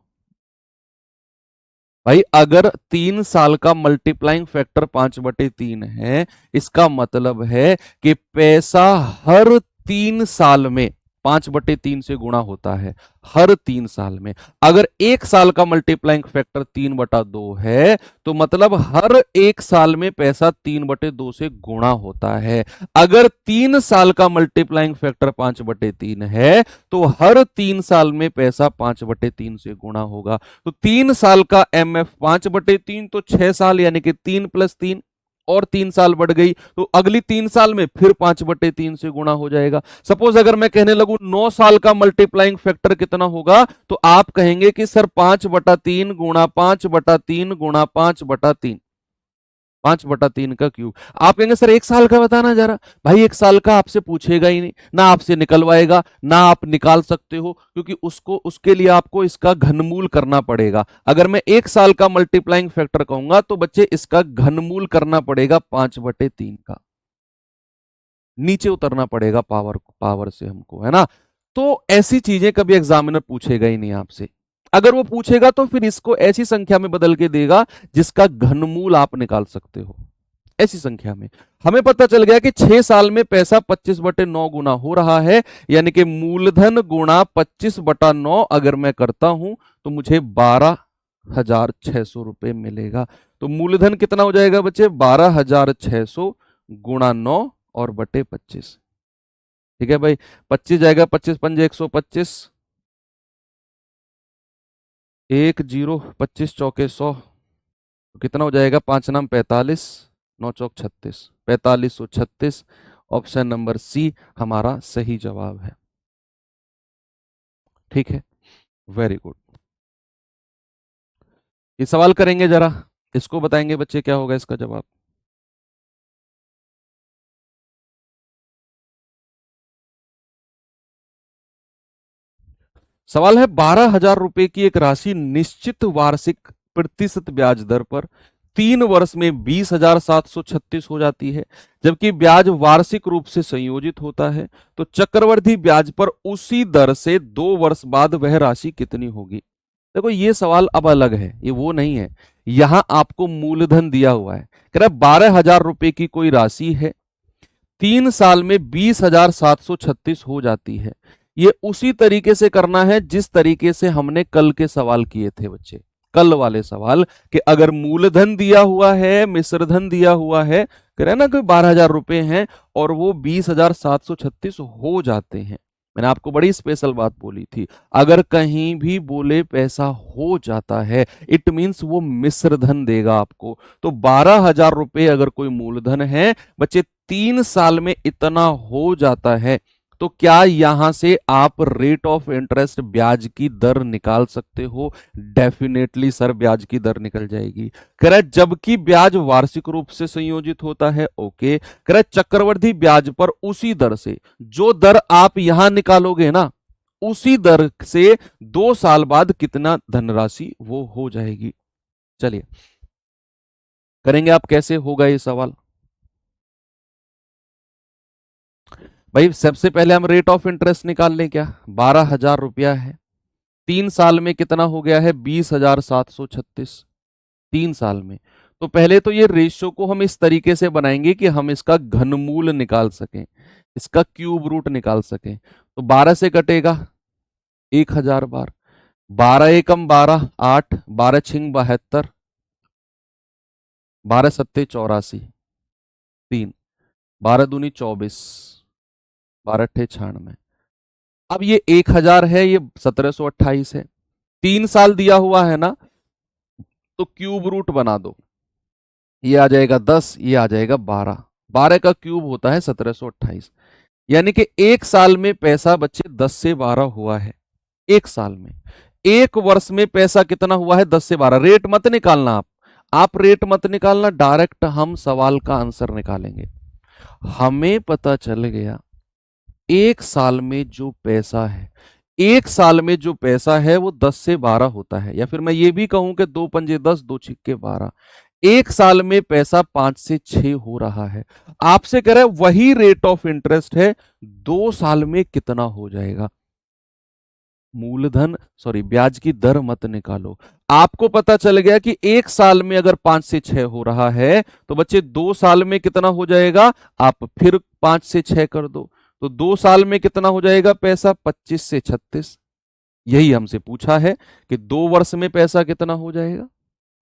भाई अगर 3 साल का मल्टीप्लाइंग फैक्टर 5/3 है, इसका मतलब है कि पैसा हर 3 साल में 5/3 से गुणा होता है, हर 3 साल में। अगर 1 साल का मल्टीप्लाइंग फैक्टर 3/2 है, तो मतलब हर 1 साल में पैसा 3/2 से गुणा होता है। अगर 3 साल का मल्टीप्लाइंग फैक्टर 5/3 है, तो हर 3 साल में पैसा 5/3 से गुणा होगा। तो 3 साल का MF 5/3, तो 6 साल यानी कि 3+3 और 3 साल बढ़ गई, तो अगली 3 साल में फिर 5/3 से गुणा हो जाएगा। सपोज अगर मैं कहने लगूं 9 साल का मल्टीप्लाइंग फैक्टर कितना होगा, तो आप कहेंगे कि सर 5/3 गुणा 5/3 गुणा 5/3, 5/3 का क्यूब। आप कहेंगे सर 1 साल का बताना जरा। भाई 1 साल का आपसे पूछेगा ही नहीं, ना आपसे निकलवाएगा, ना आप निकाल सकते हो, क्योंकि उसको उसके लिए आपको इसका घनमूल करना पड़ेगा। अगर मैं 1 साल का मल्टीप्लाइंग फैक्टर कहूंगा, तो बच्चे इसका घनमूल करना पड़ेगा 5/3 का, नीचे उतरना पड़ेगा पावर पावर से हमको, है ना। तो ऐसी चीजें कभी एग्जामिनर पूछेगा ही नहीं आपसे। अगर वो पूछेगा तो फिर इसको ऐसी संख्या में बदल के देगा जिसका घनमूल आप निकाल सकते हो, ऐसी संख्या में। हमें पता चल गया कि 6 साल में पैसा 25/9 गुना हो रहा है, यानी कि मूलधन गुणा 25/9 अगर मैं करता हूं, तो मुझे 12,600 रुपए मिलेगा। तो मूलधन कितना हो जाएगा बच्चे? 12,600 गुणा 9 और बटे 25। ठीक है भाई, 25 जाएगा, 25 पंजे 125, 10, 25 चौके 100, तो कितना हो जाएगा? 5 नाम 45, 9 चौक 36, 4536। ऑप्शन नंबर सी हमारा सही जवाब है। ठीक है, वेरी गुड। ये सवाल करेंगे जरा, इसको बताएंगे बच्चे क्या होगा इसका जवाब। सवाल है 12,000 रुपए की एक राशि निश्चित वार्षिक प्रतिशत ब्याज दर पर 3 वर्ष में 20,736 हो जाती है, जबकि ब्याज वार्षिक रूप से संयोजित होता है, तो चक्रवृद्धि ब्याज पर उसी दर से 2 वर्ष बाद वह राशि कितनी होगी। देखो ये सवाल अब अलग है, ये वो नहीं है। यहां आपको मूलधन दिया हुआ है, कह रहा है 12,000 रुपए की कोई राशि है, 3 साल में 20,736 हो जाती है। ये उसी तरीके से करना है जिस तरीके से हमने कल के सवाल किए थे बच्चे, कल वाले सवाल, कि अगर मूलधन दिया हुआ है, मिश्रधन दिया हुआ है, कह रहे ना कि 12,000 रुपए हैं और वो 20,736 हो जाते हैं। मैंने आपको बड़ी स्पेशल बात बोली थी, अगर कहीं भी बोले पैसा हो जाता है, इट मींस वो मिश्रधन देगा आपको। तो 12,000 रुपए अगर कोई मूलधन है बच्चे, 3 साल में इतना हो जाता है, तो क्या यहां से आप रेट ऑफ इंटरेस्ट ब्याज की दर निकाल सकते हो? डेफिनेटली सर ब्याज की दर निकल जाएगी। कह रहा है जबकि ब्याज वार्षिक रूप से संयोजित होता है, ओके। कह रहा है चक्रवृद्धि ब्याज पर उसी दर से, जो दर आप यहां निकालोगे ना, उसी दर से 2 साल बाद कितना धनराशि वो हो जाएगी। चलिए करेंगे आप, कैसे होगा ये सवाल। भाई सबसे पहले हम रेट ऑफ इंटरेस्ट निकाल लें क्या। 12,000 रुपया है, 3 साल में कितना हो गया है? 20,736, 3 साल में। तो पहले तो ये रेशियो को हम इस तरीके से बनाएंगे कि हम इसका घनमूल निकाल सकें, इसका क्यूब रूट निकाल सकें। तो 12 से कटेगा 1,000 बार, 12 एकम 12, 8, 12 छिंग 72, 12 सत्ते 84, 3, 12 दूनी 24, 12 अट्ठे 96। अब ये 1000 है, ये 1728 है। 3 साल दिया हुआ है ना, तो क्यूब रूट बना दो। ये आ जाएगा 10, ये आ जाएगा 12। 12 का क्यूब होता है 1728। यानी कि एक साल में पैसा बच्चे 10 से 12 हुआ है। एक साल में। एक वर्ष में पैसा कितना हुआ है? 10 से 12। रेट मत निकालना आप रेट मत निकालना, डायरेक्ट हम सवाल का आंसर निकालेंगे। हमें पता चल गया एक साल में जो पैसा है, एक साल में जो पैसा है वो 10 से 12 होता है। या फिर मैं ये भी कहूं कि 2 पंजे 10, 2 छिक्के 12। एक साल में पैसा 5 से 6 हो रहा है। आपसे कह रहा है वही रेट ऑफ इंटरेस्ट है, 2 साल में कितना हो जाएगा? मूलधन सॉरी ब्याज की दर मत निकालो। आपको पता चल गया कि एक साल में अगर 5 से 6 हो रहा है तो बच्चे 2 साल में कितना हो जाएगा? आप फिर 5 से 6 कर दो, तो 2 साल में कितना हो जाएगा पैसा? 25 से 36। यही हमसे पूछा है कि 2 वर्ष में पैसा कितना हो जाएगा।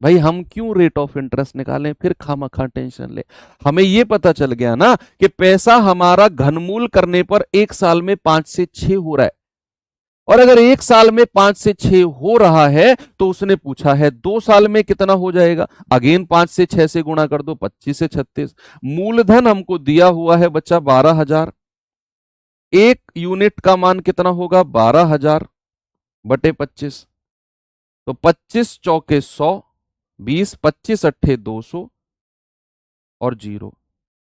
भाई हम क्यों रेट ऑफ इंटरेस्ट निकालें, फिर खामखा टेंशन ले। हमें यह पता चल गया ना कि पैसा हमारा घनमूल करने पर एक साल में 5 से 6 हो रहा है, और अगर एक साल में 5 से 6 हो रहा है तो उसने पूछा है 2 साल में कितना हो जाएगा। अगेन 5 से 6 से गुणा कर दो, 25 से 36। मूलधन हमको दिया हुआ है बच्चा 12,000। एक यूनिट का मान कितना होगा? 12,000 बटे 25। तो 25 चौके 100, 20, 25 अट्ठे 200 और 0।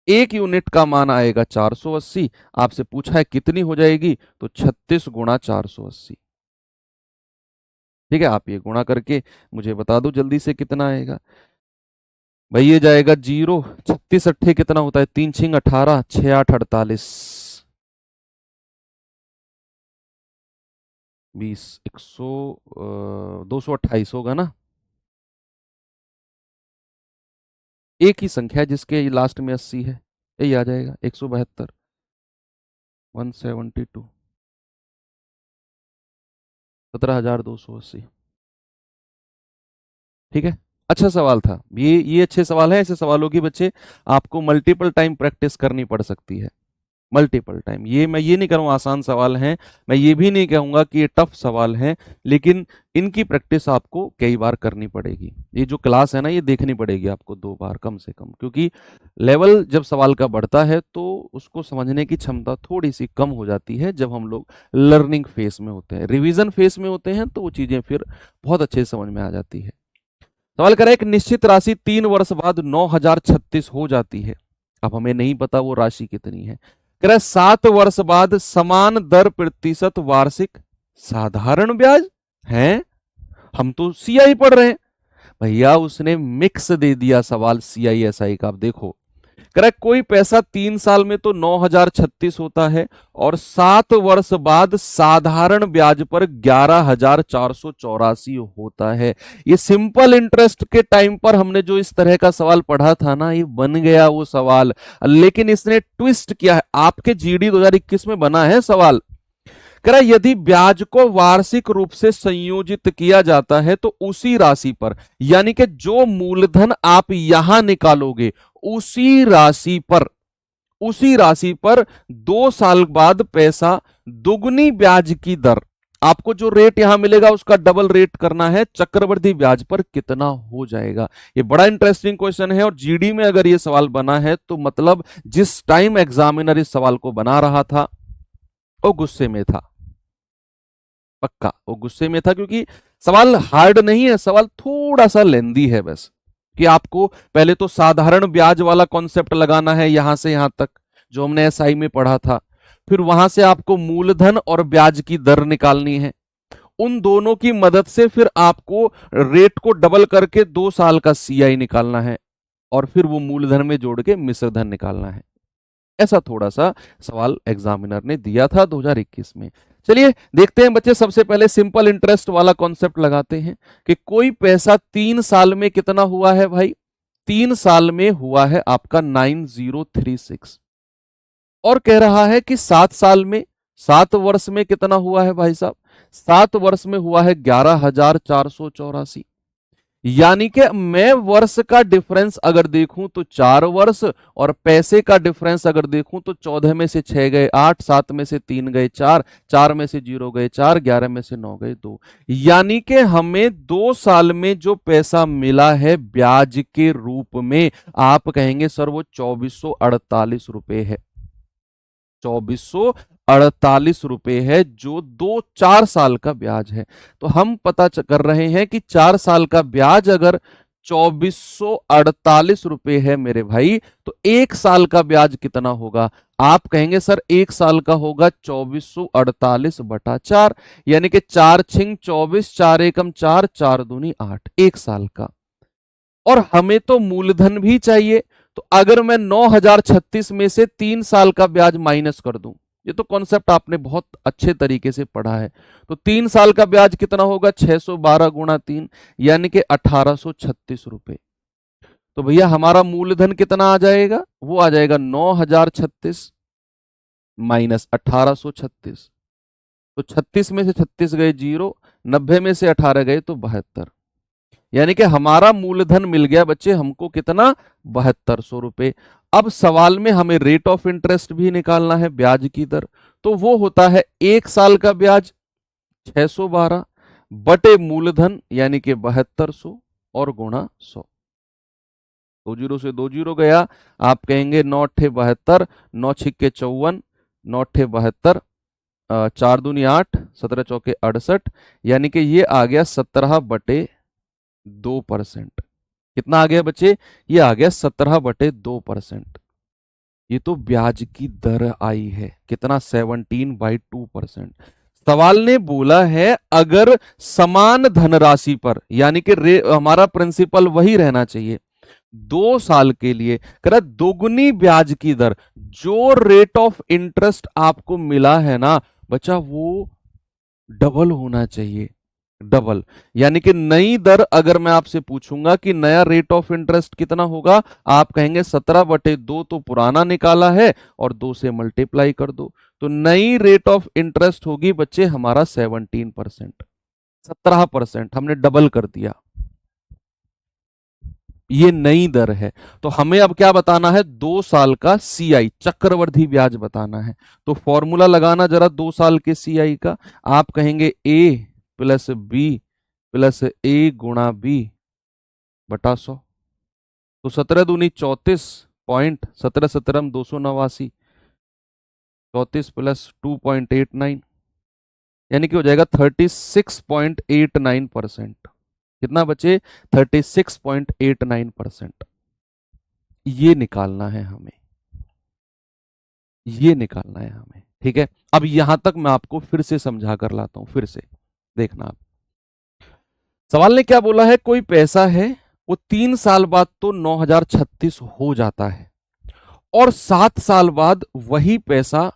एक यूनिट का मान आएगा 480। आपसे पूछा है कितनी हो जाएगी, तो 36 गुणा 480। ठीक है, आप ये गुणा करके मुझे बता दो जल्दी से कितना आएगा। भाई ये जाएगा 0, 36 अट्ठे कितना होता है? 3 छिंग 18, 6 8 48, 20, 228 होगा ना। एक ही संख्या है जिसके लास्ट में 80 है, यही आ जाएगा 172, 172, 17,280। ठीक है, अच्छा सवाल था ये अच्छे सवाल है। ऐसे सवालों की बच्चे आपको मल्टीपल टाइम प्रैक्टिस करनी पड़ सकती है, मल्टीपल टाइम। ये मैं ये नहीं करूँगा आसान सवाल हैं, मैं ये भी नहीं कहूँगा कि ये टफ सवाल हैं, लेकिन इनकी प्रैक्टिस आपको कई बार करनी पड़ेगी। ये जो क्लास है ना, ये देखनी पड़ेगी आपको 2 बार कम से कम, क्योंकि लेवल जब सवाल का बढ़ता है तो उसको समझने की क्षमता थोड़ी सी कम हो जाती है जब हम लोग लर्निंग फेस में होते हैं। रिविजन फेस में होते हैं तो वो चीज़ें फिर बहुत अच्छे से समझ में आ जाती है। सवाल कर रहा है एक निश्चित राशि 3 वर्ष बाद 9,036 हो जाती है। अब हमें नहीं पता वो राशि कितनी है। कह रहा है 7 वर्ष बाद समान दर प्रतिशत वार्षिक साधारण ब्याज है। हम तो सीआई पढ़ रहे हैं भैया, उसने मिक्स दे दिया सवाल सीआईएसआई का। अब देखो, कह रहा है कोई पैसा 3 साल में तो 9,036 होता है, और 7 वर्ष बाद साधारण ब्याज पर 11,484 होता है। ये सिंपल इंटरेस्ट के टाइम पर हमने जो इस तरह का सवाल पढ़ा था ना, ये बन गया वो सवाल, लेकिन इसने ट्विस्ट किया है। आपके जीडी 2021 में बना है सवाल। कह रहा यदि ब्याज को वार्षिक रूप से संयोजित किया जाता है तो उसी राशि पर, यानी कि जो मूलधन आप यहां निकालोगे उसी राशि पर 2 साल बाद पैसा दुगनी ब्याज की दर, आपको जो रेट यहां मिलेगा उसका डबल रेट करना है, चक्रवृद्धि ब्याज पर कितना हो जाएगा। ये बड़ा इंटरेस्टिंग क्वेश्चन है, और जीडी में अगर ये सवाल बना है तो मतलब जिस टाइम एग्जामिनर इस सवाल को बना रहा था वो गुस्से में था, पक्का वो गुस्से में था, क्योंकि सवाल हार्ड नहीं है, सवाल थोड़ा सा लेंदी है बस, कि आपको पहले तो साधारण ब्याज वाला कॉन्सेप्ट लगाना है यहां से यहां तक जो हमने एसआई में पढ़ा था, फिर वहां से आपको मूलधन और ब्याज की दर निकालनी है, उन दोनों की मदद से फिर आपको रेट को डबल करके 2 साल का सीआई निकालना है, और फिर वो मूलधन में जोड़ के मिश्र धन निकालना है। ऐसा थोड़ा सा सवाल एग्जामिनर ने दिया था 2021 में। चलिए देखते हैं बच्चे, सबसे पहले सिंपल इंटरेस्ट वाला कॉन्सेप्ट लगाते हैं कि कोई पैसा 3 साल में कितना हुआ है भाई? 3 साल में हुआ है आपका 9036, और कह रहा है कि 7 साल में, 7 वर्ष में कितना हुआ है भाई साहब? 7 वर्ष में हुआ है 11,484। यानी कि मैं वर्ष का डिफरेंस अगर देखूं तो 4 वर्ष, और पैसे का डिफरेंस अगर देखूं तो 14 में से 6 गए 8, 7 में से 3 गए 4, 4 में से 0 गए 4, 11 में से 9 गए 2। यानी कि हमें 2 साल में जो पैसा मिला है ब्याज के रूप में, आप कहेंगे सर वो 2448 रुपए है। 2448 रुपए है, जो 4 साल का ब्याज है। तो हम पता कर रहे हैं कि 4 साल का ब्याज अगर 2448 रुपए है मेरे भाई, तो 1 साल का ब्याज कितना होगा? आप कहेंगे सर 1 साल का होगा 2448/4, यानी कि 4 छिंग 24, 4 एकम 4, 4 दूनी 8, 1 साल का। और हमें तो मूलधन भी चाहिए, तो अगर मैं 9036 में से 3 साल का ब्याज माइनस कर दूं, ये तो कॉन्सेप्ट आपने बहुत अच्छे तरीके से पढ़ा है, तो 3 साल का ब्याज कितना होगा? 612 गुणा 3, यानी कि 1836 रुपए। तो भैया हमारा मूलधन कितना आ जाएगा? वो आ जाएगा 9036 माइनस 1836। तो 36 में से 36 गए 0, 90 में से 18 गए तो 72। यानी कि हमारा मूलधन मिल गया बच्चे हमको कितना? 7200 रुपए। अब सवाल में हमें रेट ऑफ इंटरेस्ट भी निकालना है, ब्याज की दर। तो वो होता है 1 साल का ब्याज 612 बटे मूलधन यानी कि 7200 और गुणा 100। 2 जीरो से 2 जीरो गया, आप कहेंगे 9 अट्ठे 72, 9 छिक्के 54, 9 अट्ठे 72, 4 दूनी 8, 17 चौके 68, यानी कि ये आ गया 17/2%। कितना आ गया बच्चे? ये आ गया 17/2%। ये तो ब्याज की दर आई है, कितना? 17/2%। सवाल ने बोला है अगर समान धनराशि पर, यानी कि हमारा प्रिंसिपल वही रहना चाहिए, 2 साल के लिए कह दोगुनी ब्याज की दर, जो रेट ऑफ इंटरेस्ट आपको मिला है ना बच्चा, वो डबल होना चाहिए, डबल। यानी कि नई दर अगर मैं आपसे पूछूंगा कि नया रेट ऑफ इंटरेस्ट कितना होगा, आप कहेंगे 17/2 तो पुराना निकाला है और 2 से मल्टीप्लाई कर दो, तो नई रेट ऑफ इंटरेस्ट होगी बच्चे हमारा 17%। 17% हमने डबल कर दिया, ये नई दर है। तो हमें अब क्या बताना है? 2 साल का सीआई चक्रवर्धी ब्याज बताना है। तो फॉर्मूला लगाना जरा 2 साल के सीआई का। आप कहेंगे ए प्लस बी प्लस ए गुणा बी बटा 100। तो 17 दूनी 34 पॉइंट, 17 17 289, 34 प्लस 2.89, यानी कि हो जाएगा 36.89%। कितना बचे? 36.89%। ये निकालना है हमें, ये निकालना है हमें, ठीक है। अब यहां तक मैं आपको फिर से समझा कर लाता हूं, फिर से देखना आप। सवाल ने क्या बोला है? कोई पैसा है वो 3 साल बाद तो 9036 हो जाता है, और 7 साल बाद वही पैसा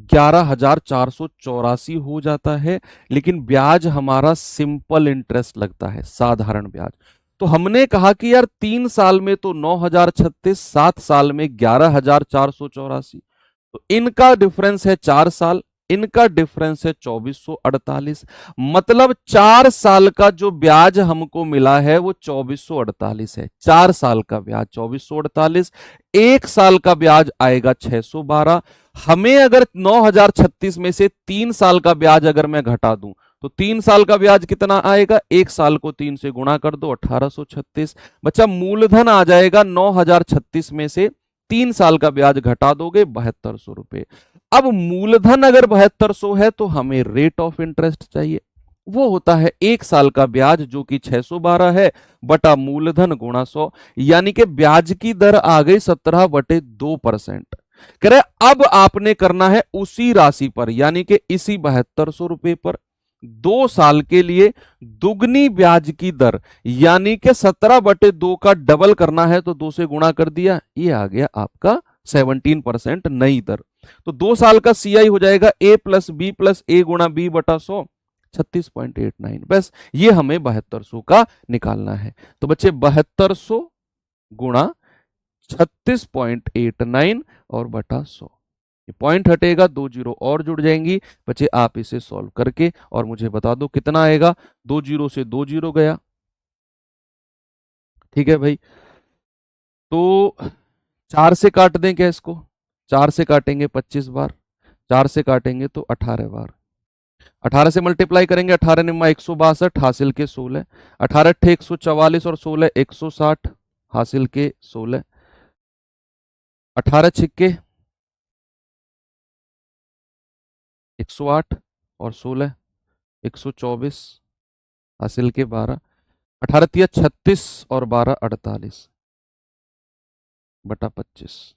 11,484 हो जाता है, लेकिन ब्याज हमारा सिंपल इंटरेस्ट लगता है, साधारण ब्याज। तो हमने कहा कि यार 3 साल में तो 9036, 7 साल में 11,484, तो इनका डिफरेंस है 4 साल, इनका डिफरेंस है 2448। मतलब 4 साल का जो ब्याज हमको मिला है वो 2448 है। 4 साल का ब्याज 2448, 1 साल का ब्याज आएगा 612। हमें अगर 9036 में से 3 साल का ब्याज अगर मैं घटा दूं, तो 3 साल का ब्याज कितना आएगा? 1 साल को 3 से गुणा कर दो, 1836। बच्चा मूलधन आ जाएगा 9036 में से 3 साल का ब्याज घटा दोगे 7200 रुपए। अब मूलधन अगर 7200 है तो हमें रेट ऑफ इंटरेस्ट चाहिए, वो होता है 1 साल का ब्याज जो कि 612 है बटा मूलधन गुणा 100, यानी कि ब्याज की दर आ गई 17/2%। कह रहे अब आपने करना है उसी राशि पर, यानी कि इसी 7200 रुपए पर 2 साल के लिए दुगनी ब्याज की दर, यानी कि 17/2 का डबल करना है तो 2 से गुणा कर दिया, ये आ गया आपका 17% नई दर। तो 2 साल का सीआई हो जाएगा ए प्लस बी प्लस ए गुणा बी बटा 100, 36.89। बस ये हमें 7200 का निकालना है। तो बच्चे 7200 गुणा 36.89 और बटा 100, ये पॉइंट हटेगा, 2 जीरो और जुड़ जाएंगी। बच्चे आप इसे सॉल्व करके और मुझे बता दो कितना आएगा। 2 जीरो से 2 जीरो गया, ठीक है भाई। तो 4 से काट दें क्या इसको, 4 से काटेंगे 25 बार, 4 से काटेंगे तो 18 बार, 18 से मल्टीप्लाई करेंगे, 18 निम्मा 162 हासिल के 16, 18 अट्ठे 144 और 16 160 हासिल के 16, 18 छिक्के 108 और 16 124 हासिल के 12, 18 तिया 36 और 12 48 बटा 25।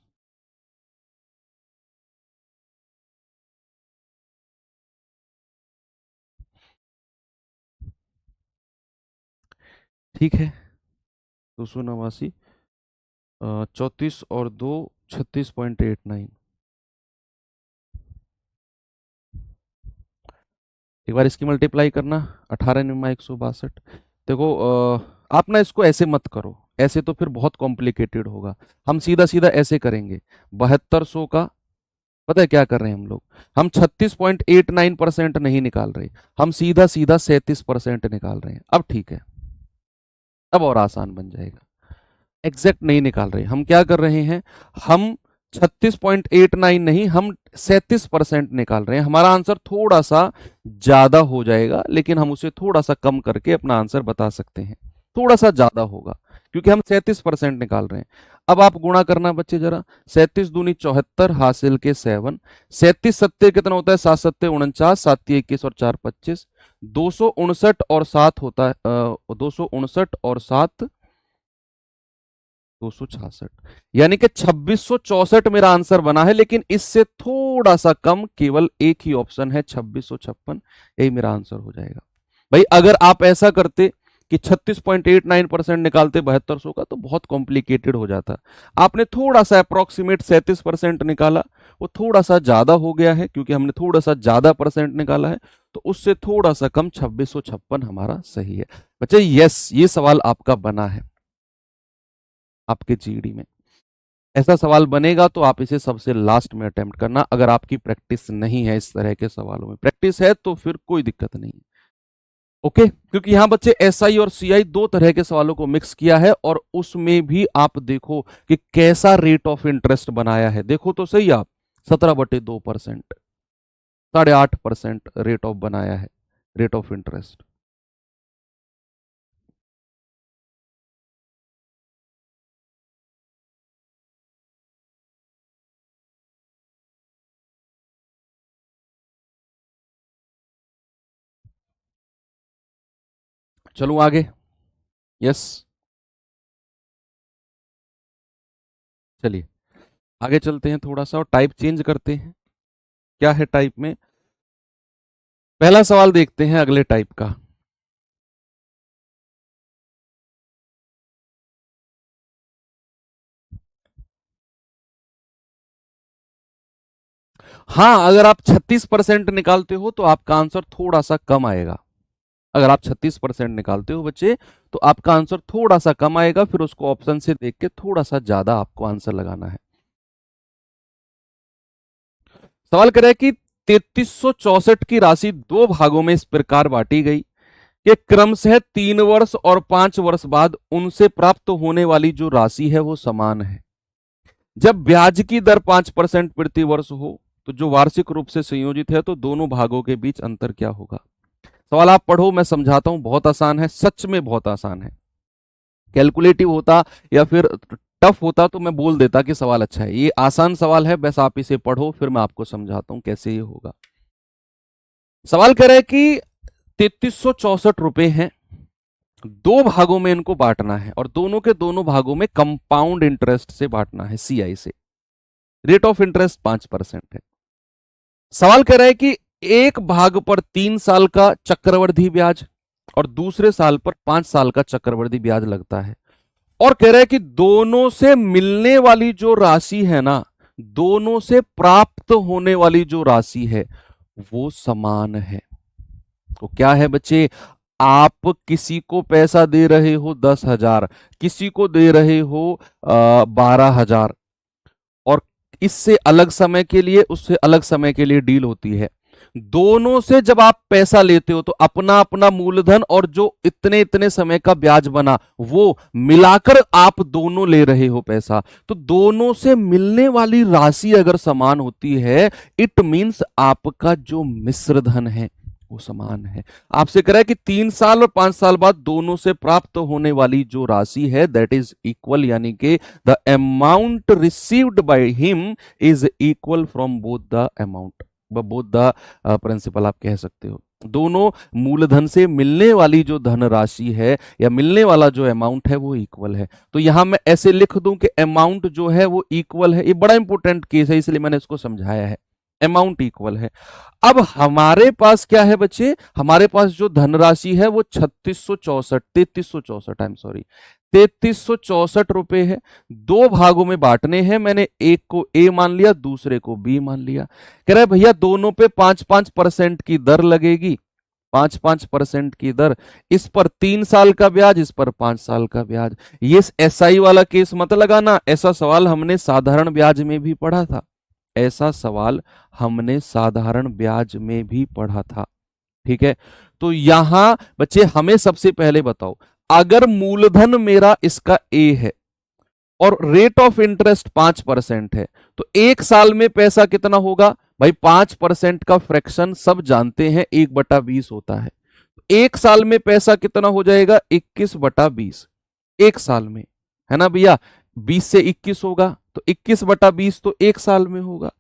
ठीक है, 289, 34 और 2 36.89। एक बार इसकी मल्टीप्लाई करना, 18 निम्मा 162। देखो आप ना इसको ऐसे मत करो, ऐसे तो फिर बहुत कॉम्प्लिकेटेड होगा। हम सीधा सीधा ऐसे करेंगे, 7200 का पता है क्या कर रहे हैं हम लोग, हम 36.89% नहीं निकाल रहे, हम सीधा सीधा 37% निकाल रहे हैं। अब ठीक है, अब और आसान बन जाएगा। एग्जैक्ट नहीं निकाल रहे, हम क्या कर रहे हैं, हम 36.89 नहीं, हम 37% निकाल रहे हैं। हमारा आंसर थोड़ा सा ज्यादा हो जाएगा, लेकिन हम उसे थोड़ा सा कम करके अपना आंसर बता सकते हैं। थोड़ा सा ज्यादा होगा क्योंकि हम 37% निकाल रहे हैं। अब आप गुणा करना बच्चे जरा, 37 दूनी 74 हासिल के 7, 37 सत्ते कितना होता है, 7 सत्ते 49, 7 तिया 21 और 4 25, 259 और 7 होता है 259 और 7 266, यानी कि 2664 मेरा आंसर बना है। लेकिन इससे थोड़ा सा कम, केवल एक ही ऑप्शन है 2656, यही मेरा आंसर हो जाएगा। भाई अगर आप ऐसा करते कि 36.89% निकालते 7200 का, तो बहुत कॉम्प्लिकेटेड हो जाता। आपने थोड़ा सा अप्रोक्सीमेट 37% निकाला, वो थोड़ा सा ज्यादा हो गया है क्योंकि हमने थोड़ा सा ज्यादा परसेंट निकाला है, तो उससे थोड़ा सा कम 2656 हमारा सही है। बच्चे यस, ये सवाल आपका बना है आपके जीडी में। ऐसा सवाल बनेगा तो आप इसे सबसे लास्ट में अटेम्प्ट करना, अगर आपकी प्रैक्टिस नहीं है इस तरह के सवालों में। प्रैक्टिस है तो फिर कोई दिक्कत नहीं है, ओके। क्योंकि यहां बच्चे एसआई और सीआई दो तरह के सवालों को मिक्स किया है, और उसमें भी आप देखो कि कैसा रेट ऑफ इंटरेस्ट बनाया है। देखो तो सही आप, 17/2%, 8.5% रेट ऑफ बनाया है, रेट ऑफ इंटरेस्ट। चलो आगे, यस चलिए आगे चलते हैं थोड़ा सा और टाइप चेंज करते हैं। क्या है टाइप में, पहला सवाल देखते हैं अगले टाइप का। हाँ, अगर आप 36% निकालते हो तो आपका आंसर थोड़ा सा कम आएगा। अगर आप 36% निकालते हो बच्चे, तो आपका आंसर थोड़ा सा कम आएगा, फिर उसको ऑप्शन से देख के थोड़ा सा ज्यादा आपको आंसर लगाना है। सवाल कर रहा है कि 3364 की राशि दो भागों में इस प्रकार बांटी गई कि क्रमशः 3 वर्ष और 5 वर्ष बाद उनसे प्राप्त होने वाली जो राशि है वो समान है। जब ब्याज की दर 5% प्रति वर्ष हो, तो जो वार्षिक रूप से संयोजित है, तो दोनों भागों के बीच अंतर क्या होगा। सवाल आप पढ़ो, मैं समझाता हूं, बहुत आसान है, सच में बहुत आसान है। कैलकुलेटिव होता या फिर टफ होता तो मैं बोल देता कि सवाल अच्छा है। ये आसान सवाल है, बस आप इसे पढ़ो, फिर मैं आपको समझाता हूं कैसे ये होगा। सवाल कह रहा है कि 3364 रुपए हैं, दो भागों में इनको बांटना है, और दोनों के दोनों भागों में कंपाउंड इंटरेस्ट से बांटना है, सीआई से। रेट ऑफ इंटरेस्ट 5% है। सवाल कह रहा है कि एक भाग पर 3 साल का चक्रवृद्धि ब्याज और दूसरे साल पर 5 साल का चक्रवृद्धि ब्याज लगता है, और कह रहा है कि दोनों से मिलने वाली जो राशि है ना, दोनों से प्राप्त होने वाली जो राशि है वो समान है। तो क्या है बच्चे, आप किसी को पैसा दे रहे हो 10,000, किसी को दे रहे हो 12,000, और इससे अलग समय के लिए, उससे अलग समय के लिए डील होती है। दोनों से जब आप पैसा लेते हो तो अपना अपना मूलधन और जो इतने इतने समय का ब्याज बना वो मिलाकर आप दोनों ले रहे हो पैसा, तो दोनों से मिलने वाली राशि अगर समान होती है, इट मींस आपका जो मिश्र धन है वो समान है। आपसे कह रहा है कि 3 साल और 5 साल बाद दोनों से प्राप्त होने वाली जो राशि है दैट इज इक्वल, यानी कि the amount received by him is equal from both the amount, both the principal आप कह सकते हो। दोनों मूलधन से मिलने वाली जो धनराशि है या मिलने वाला जो अमाउंट है वो इक्वल है। तो यहां मैं ऐसे लिख दूं कि अमाउंट जो है वो इक्वल है। ये बड़ा इंपॉर्टेंट केस है इसलिए मैंने इसको समझाया है, अमाउंट इक्वल है। अब हमारे पास क्या है बच्चे, हमारे पास जो धनराशि है वो 3364 रुपए है। दो भागों में बांटने हैं, मैंने एक को ए मान लिया, दूसरे को बी मान लिया। कह रहा है भैया दोनों पे 5-5% की दर लगेगी, 5-5% की दर, इस पर 3 साल का ब्याज, इस पर 5 साल का ब्याज। ये एसआई वाला केस मत लगाना, ऐसा सवाल हमने साधारण ब्याज में भी पढ़ा था, ऐसा सवाल हमने साधारण ब्याज में भी पढ़ा था। ठीक है, तो यहां बच्चे हमें सबसे पहले बताओ, अगर मूलधन मेरा इसका ए है और रेट ऑफ इंटरेस्ट 5% है, तो 1 साल में पैसा कितना होगा भाई? 5% का फ्रैक्शन सब जानते हैं 1/20 होता है। 1 साल में पैसा कितना हो जाएगा? 21/20 एक साल में, है ना भैया? 20 से 21 होगा तो 21/20 तो 1 साल में होगा।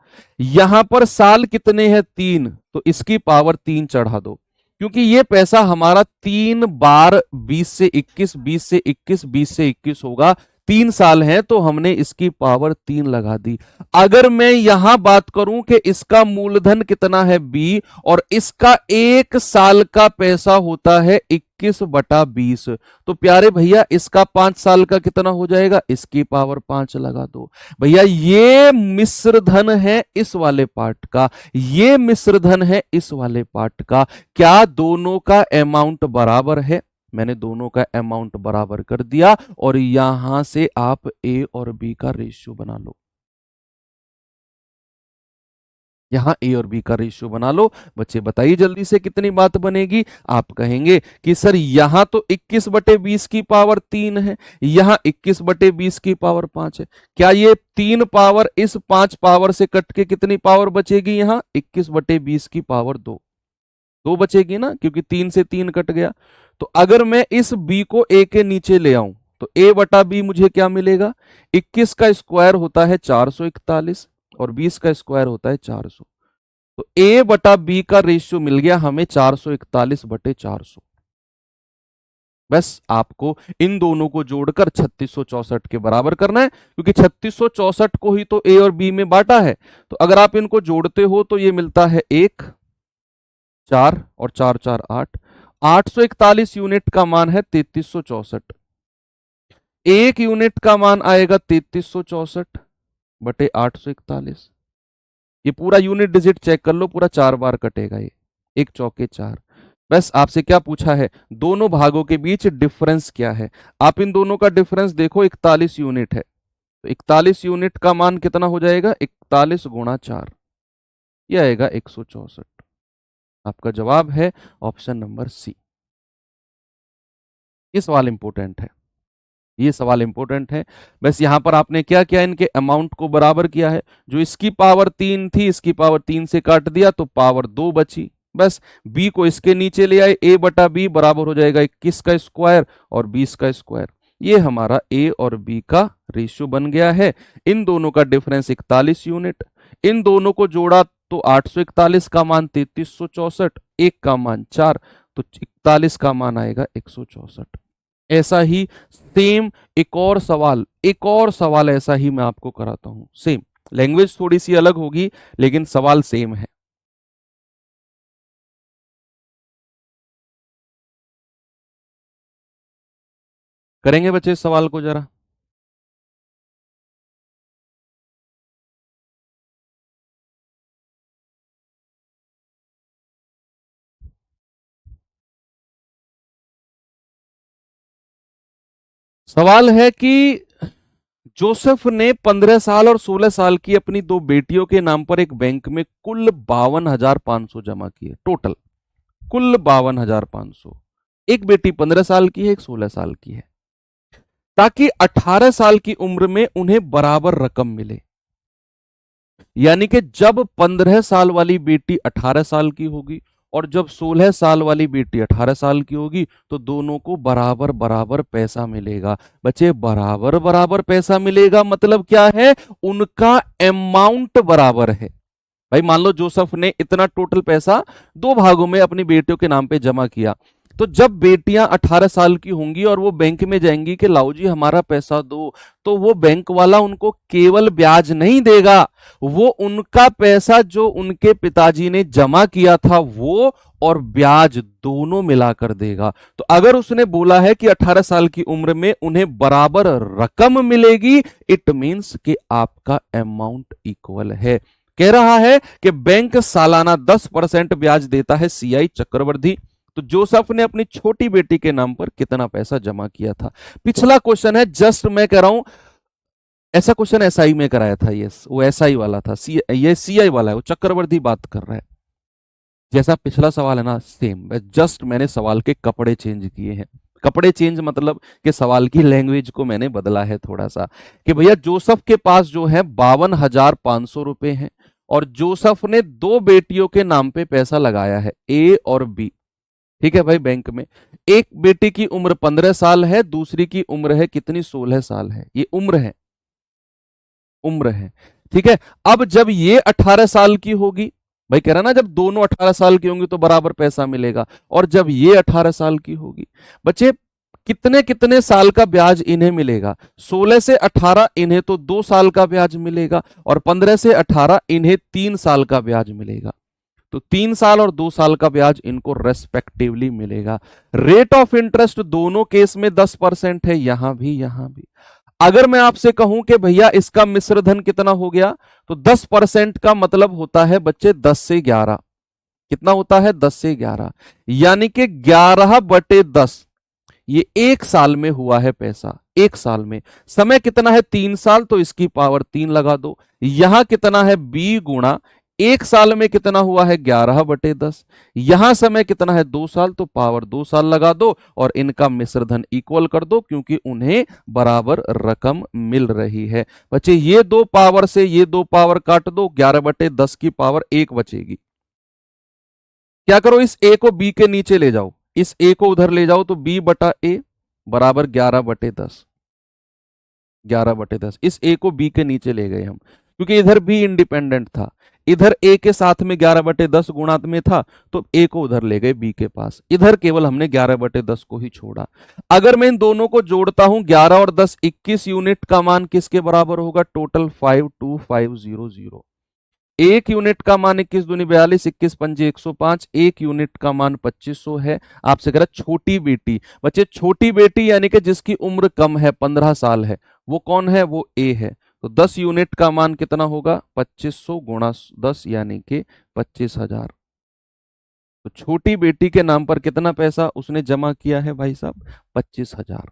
यहां पर साल कितने हैं? 3, तो इसकी पावर 3 चढ़ा दो, क्योंकि ये पैसा हमारा 3 बार 20 से 21, 20 से 21, 20 से 21 होगा। 3 साल है तो हमने इसकी पावर 3 लगा दी। अगर मैं यहां बात करूं कि इसका मूलधन कितना है बी और इसका 1 साल का पैसा होता है 21/20, तो प्यारे भैया इसका 5 साल का कितना हो जाएगा? इसकी पावर 5 लगा दो। भैया ये मिश्र धन है इस वाले पार्ट का, ये मिश्र धन है इस वाले पार्ट का। क्या दोनों का अमाउंट बराबर है? मैंने दोनों का अमाउंट बराबर कर दिया और यहां से आप ए और बी का रेशियो बना लो, यहां ए और बी का रेशियो बना लो। बच्चे बताइए जल्दी से कितनी बात बनेगी? आप कहेंगे कि सर यहां तो 21/20 की पावर 3 है, यहां 21/20 की पावर 5 है। क्या ये 3 पावर इस 5 पावर से कट के कितनी पावर बचेगी? यहां 21/20 की पावर 2 2 बचेगी ना, क्योंकि 3 से 3 कट गया। तो अगर मैं इस बी को ए के नीचे ले आऊं तो ए बटा बी मुझे क्या मिलेगा? 21 का स्क्वायर होता है 441 और 20 का स्क्वायर होता है 400। तो ए बटा बी का रेशियो मिल गया हमें 441/400। बस आपको इन दोनों को जोड़कर 3664 के बराबर करना है, क्योंकि 3664 को ही तो ए और बी में बांटा है। तो अगर आप इनको जोड़ते हो तो ये मिलता है 1, 4 और 4 4 8, 841 यूनिट का मान है 3364। एक यूनिट का मान आएगा 3364/841। ये पूरा यूनिट डिजिट चेक कर लो, पूरा 4 बार कटेगा ये, एक चौके 4। बस आपसे क्या पूछा है? दोनों भागों के बीच डिफरेंस क्या है। आप इन दोनों का डिफरेंस देखो, 41 यूनिट है, तो 41 यूनिट का मान कितना हो जाएगा? 41 गुणा 4, यह आएगा 164। आपका जवाब है ऑप्शन नंबर सी। ये सवाल इंपॉर्टेंट है, ये सवाल इंपॉर्टेंट है। बस यहां पर आपने क्या किया? इनके अमाउंट को बराबर किया है। जो इसकी पावर 3 थी, इसकी पावर 3 से काट दिया तो पावर 2 बची। बस बी को इसके नीचे ले आए, ए बटा बी बराबर हो जाएगा 21 का स्क्वायर और 20 का स्क्वायर। ये हमारा ए और बी का रेशियो बन गया है। इन दोनों का डिफरेंस 41 यूनिट, इन दोनों को जोड़ा तो 841 का मान 3364, एक का मान 4, तो 41 का मान आएगा 164। ऐसा ही सेम एक और सवाल, एक और सवाल ऐसा ही मैं आपको कराता हूं। सेम लैंग्वेज थोड़ी सी अलग होगी लेकिन सवाल सेम है। करेंगे बच्चे इस सवाल को जरा। सवाल है कि जोसेफ ने 15 साल और 16 साल की अपनी दो बेटियों के नाम पर एक बैंक में कुल 52,500 जमा किए, टोटल कुल 52,500। एक बेटी 15 साल की है, एक 16 साल की है, ताकि 18 साल की उम्र में उन्हें बराबर रकम मिले। यानी कि जब 15 साल वाली बेटी 18 साल की होगी और जब 16 साल वाली बेटी 18 साल की होगी तो दोनों को बराबर बराबर पैसा मिलेगा। बच्चे, बराबर बराबर पैसा मिलेगा मतलब क्या है? उनका अमाउंट बराबर है। भाई मान लो जोसेफ ने इतना टोटल पैसा दो भागों में अपनी बेटियों के नाम पे जमा किया, तो जब बेटियां 18 साल की होंगी और वो बैंक में जाएंगी कि लाओ जी हमारा पैसा दो, तो वो बैंक वाला उनको केवल ब्याज नहीं देगा, वो उनका पैसा जो उनके पिताजी ने जमा किया था वो और ब्याज दोनों मिलाकर देगा। तो अगर उसने बोला है कि 18 साल की उम्र में उन्हें बराबर रकम मिलेगी, इट मींस कि आपका अमाउंट इक्वल है। कह रहा है कि बैंक सालाना 10% ब्याज देता है सीआई चक्रवर्ती। तो जोसेफ ने अपनी छोटी बेटी के नाम पर कितना पैसा जमा किया था? पिछला क्वेश्चन है, जस्ट मैं कह रहा हूं ऐसा क्वेश्चन एसआई में कराया था, ये वो एसआई वाला था, ये सीआई वाला है, वो चक्रवर्ती बात कर रहा है। जैसा पिछला सवाल है ना, सेम, जस्ट मैंने सवाल के कपड़े चेंज किए हैं। कपड़े चेंज मतलब कि सवाल की लैंग्वेज को मैंने बदला है थोड़ा सा, कि भैया जोसेफ के पास जो है 52,500 रुपए हैं और जोसेफ ने दो बेटियों के नाम पे पैसा लगाया है, ए और बी। ठीक है भाई, बैंक में एक बेटी की उम्र 15 साल है, दूसरी की उम्र है कितनी? 16 साल है। ये उम्र है, उम्र है। ठीक है, अब जब ये 18 साल की होगी, भाई कह रहा ना जब दोनों 18 साल की होंगी तो बराबर पैसा मिलेगा, और जब ये 18 साल की होगी, बच्चे कितने कितने साल का ब्याज इन्हें मिलेगा? 16 से 18 इन्हें तो 2 साल का ब्याज मिलेगा और 15 से 18 इन्हें 3 साल का ब्याज मिलेगा। तो 3 साल और 2 साल का ब्याज इनको रेस्पेक्टिवली मिलेगा। रेट ऑफ इंटरेस्ट दोनों केस में 10% है, यहां भी यहां भी। अगर मैं आपसे कहूं कि भैया इसका मिश्र धन कितना हो गया, तो 10% का मतलब होता है बच्चे 10 से 11। कितना होता है? 10 से 11, यानी कि 11/10। ये एक साल में हुआ है पैसा, एक साल में। समय कितना है? 3 साल, तो इसकी पावर 3 लगा दो। यहां कितना है? b गुणा एक साल में कितना हुआ है? 11/10। यहां समय कितना है? 2 साल, तो पावर 2 साल लगा दो और इनका मिश्रधन इक्वल कर दो, क्योंकि उन्हें बराबर रकम मिल रही है। बच्चे ये दो पावर से ये दो पावर काट दो, 11/10 की पावर 1 बचेगी। क्या करो, इस a को b के नीचे ले जाओ, इस a को उधर ले जाओ, तो b/a बराबर 11/10। 11/10, इस a को b के नीचे ले गए हम, क्योंकि इधर b इंडिपेंडेंट था, इधर a के साथ में 11/10 गुणात में था, तो a को उधर ले गए b के पास, इधर केवल हमने 11/10 को ही छोड़ा। अगर मैं इन दोनों को जोड़ता हूं, 11 और 10 21 यूनिट का मान किसके बराबर होगा? टोटल 52500। एक यूनिट का मान 21 दूनी 42, 21 पंजे 105, एक यूनिट का मान 2500 है। आपसे कह रहा छोटी बेटी, बच्चे छोटी बेटी यानी कि जिसकी उम्र कम है, 15 साल है, वो कौन है? वो ए है। तो 10 यूनिट का मान कितना होगा? 2500 गुणा 10 यानी कि 25,000। तो छोटी बेटी के नाम पर कितना पैसा उसने जमा किया है भाई साहब? 25,000।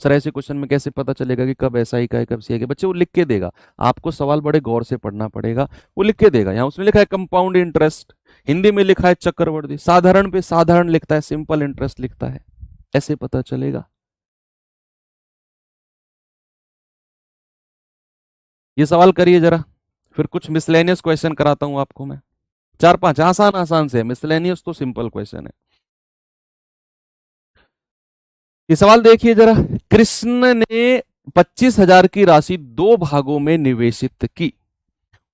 सर ऐसे क्वेश्चन में कैसे पता चलेगा कि कब एसआई का है कब सीआई का? बच्चे वो लिख के देगा, आपको सवाल बड़े गौर से पढ़ना पड़ेगा। वो लिख के देगा, यहाँ उसने लिखा है कंपाउंड इंटरेस्ट, हिंदी में लिखा है चक्रवर्ती, साधारण पे साधारण लिखता है, सिंपल इंटरेस्ट लिखता है, ऐसे पता चलेगा। ये सवाल करिए जरा, फिर कुछ मिसलेनियस क्वेश्चन कराता हूं आपको मैं, 4-5 आसान आसान से। मिसलेनियस तो सिंपल क्वेश्चन है। ये सवाल देखिए जरा, कृष्ण ने 25,000 की राशि दो भागों में निवेशित की।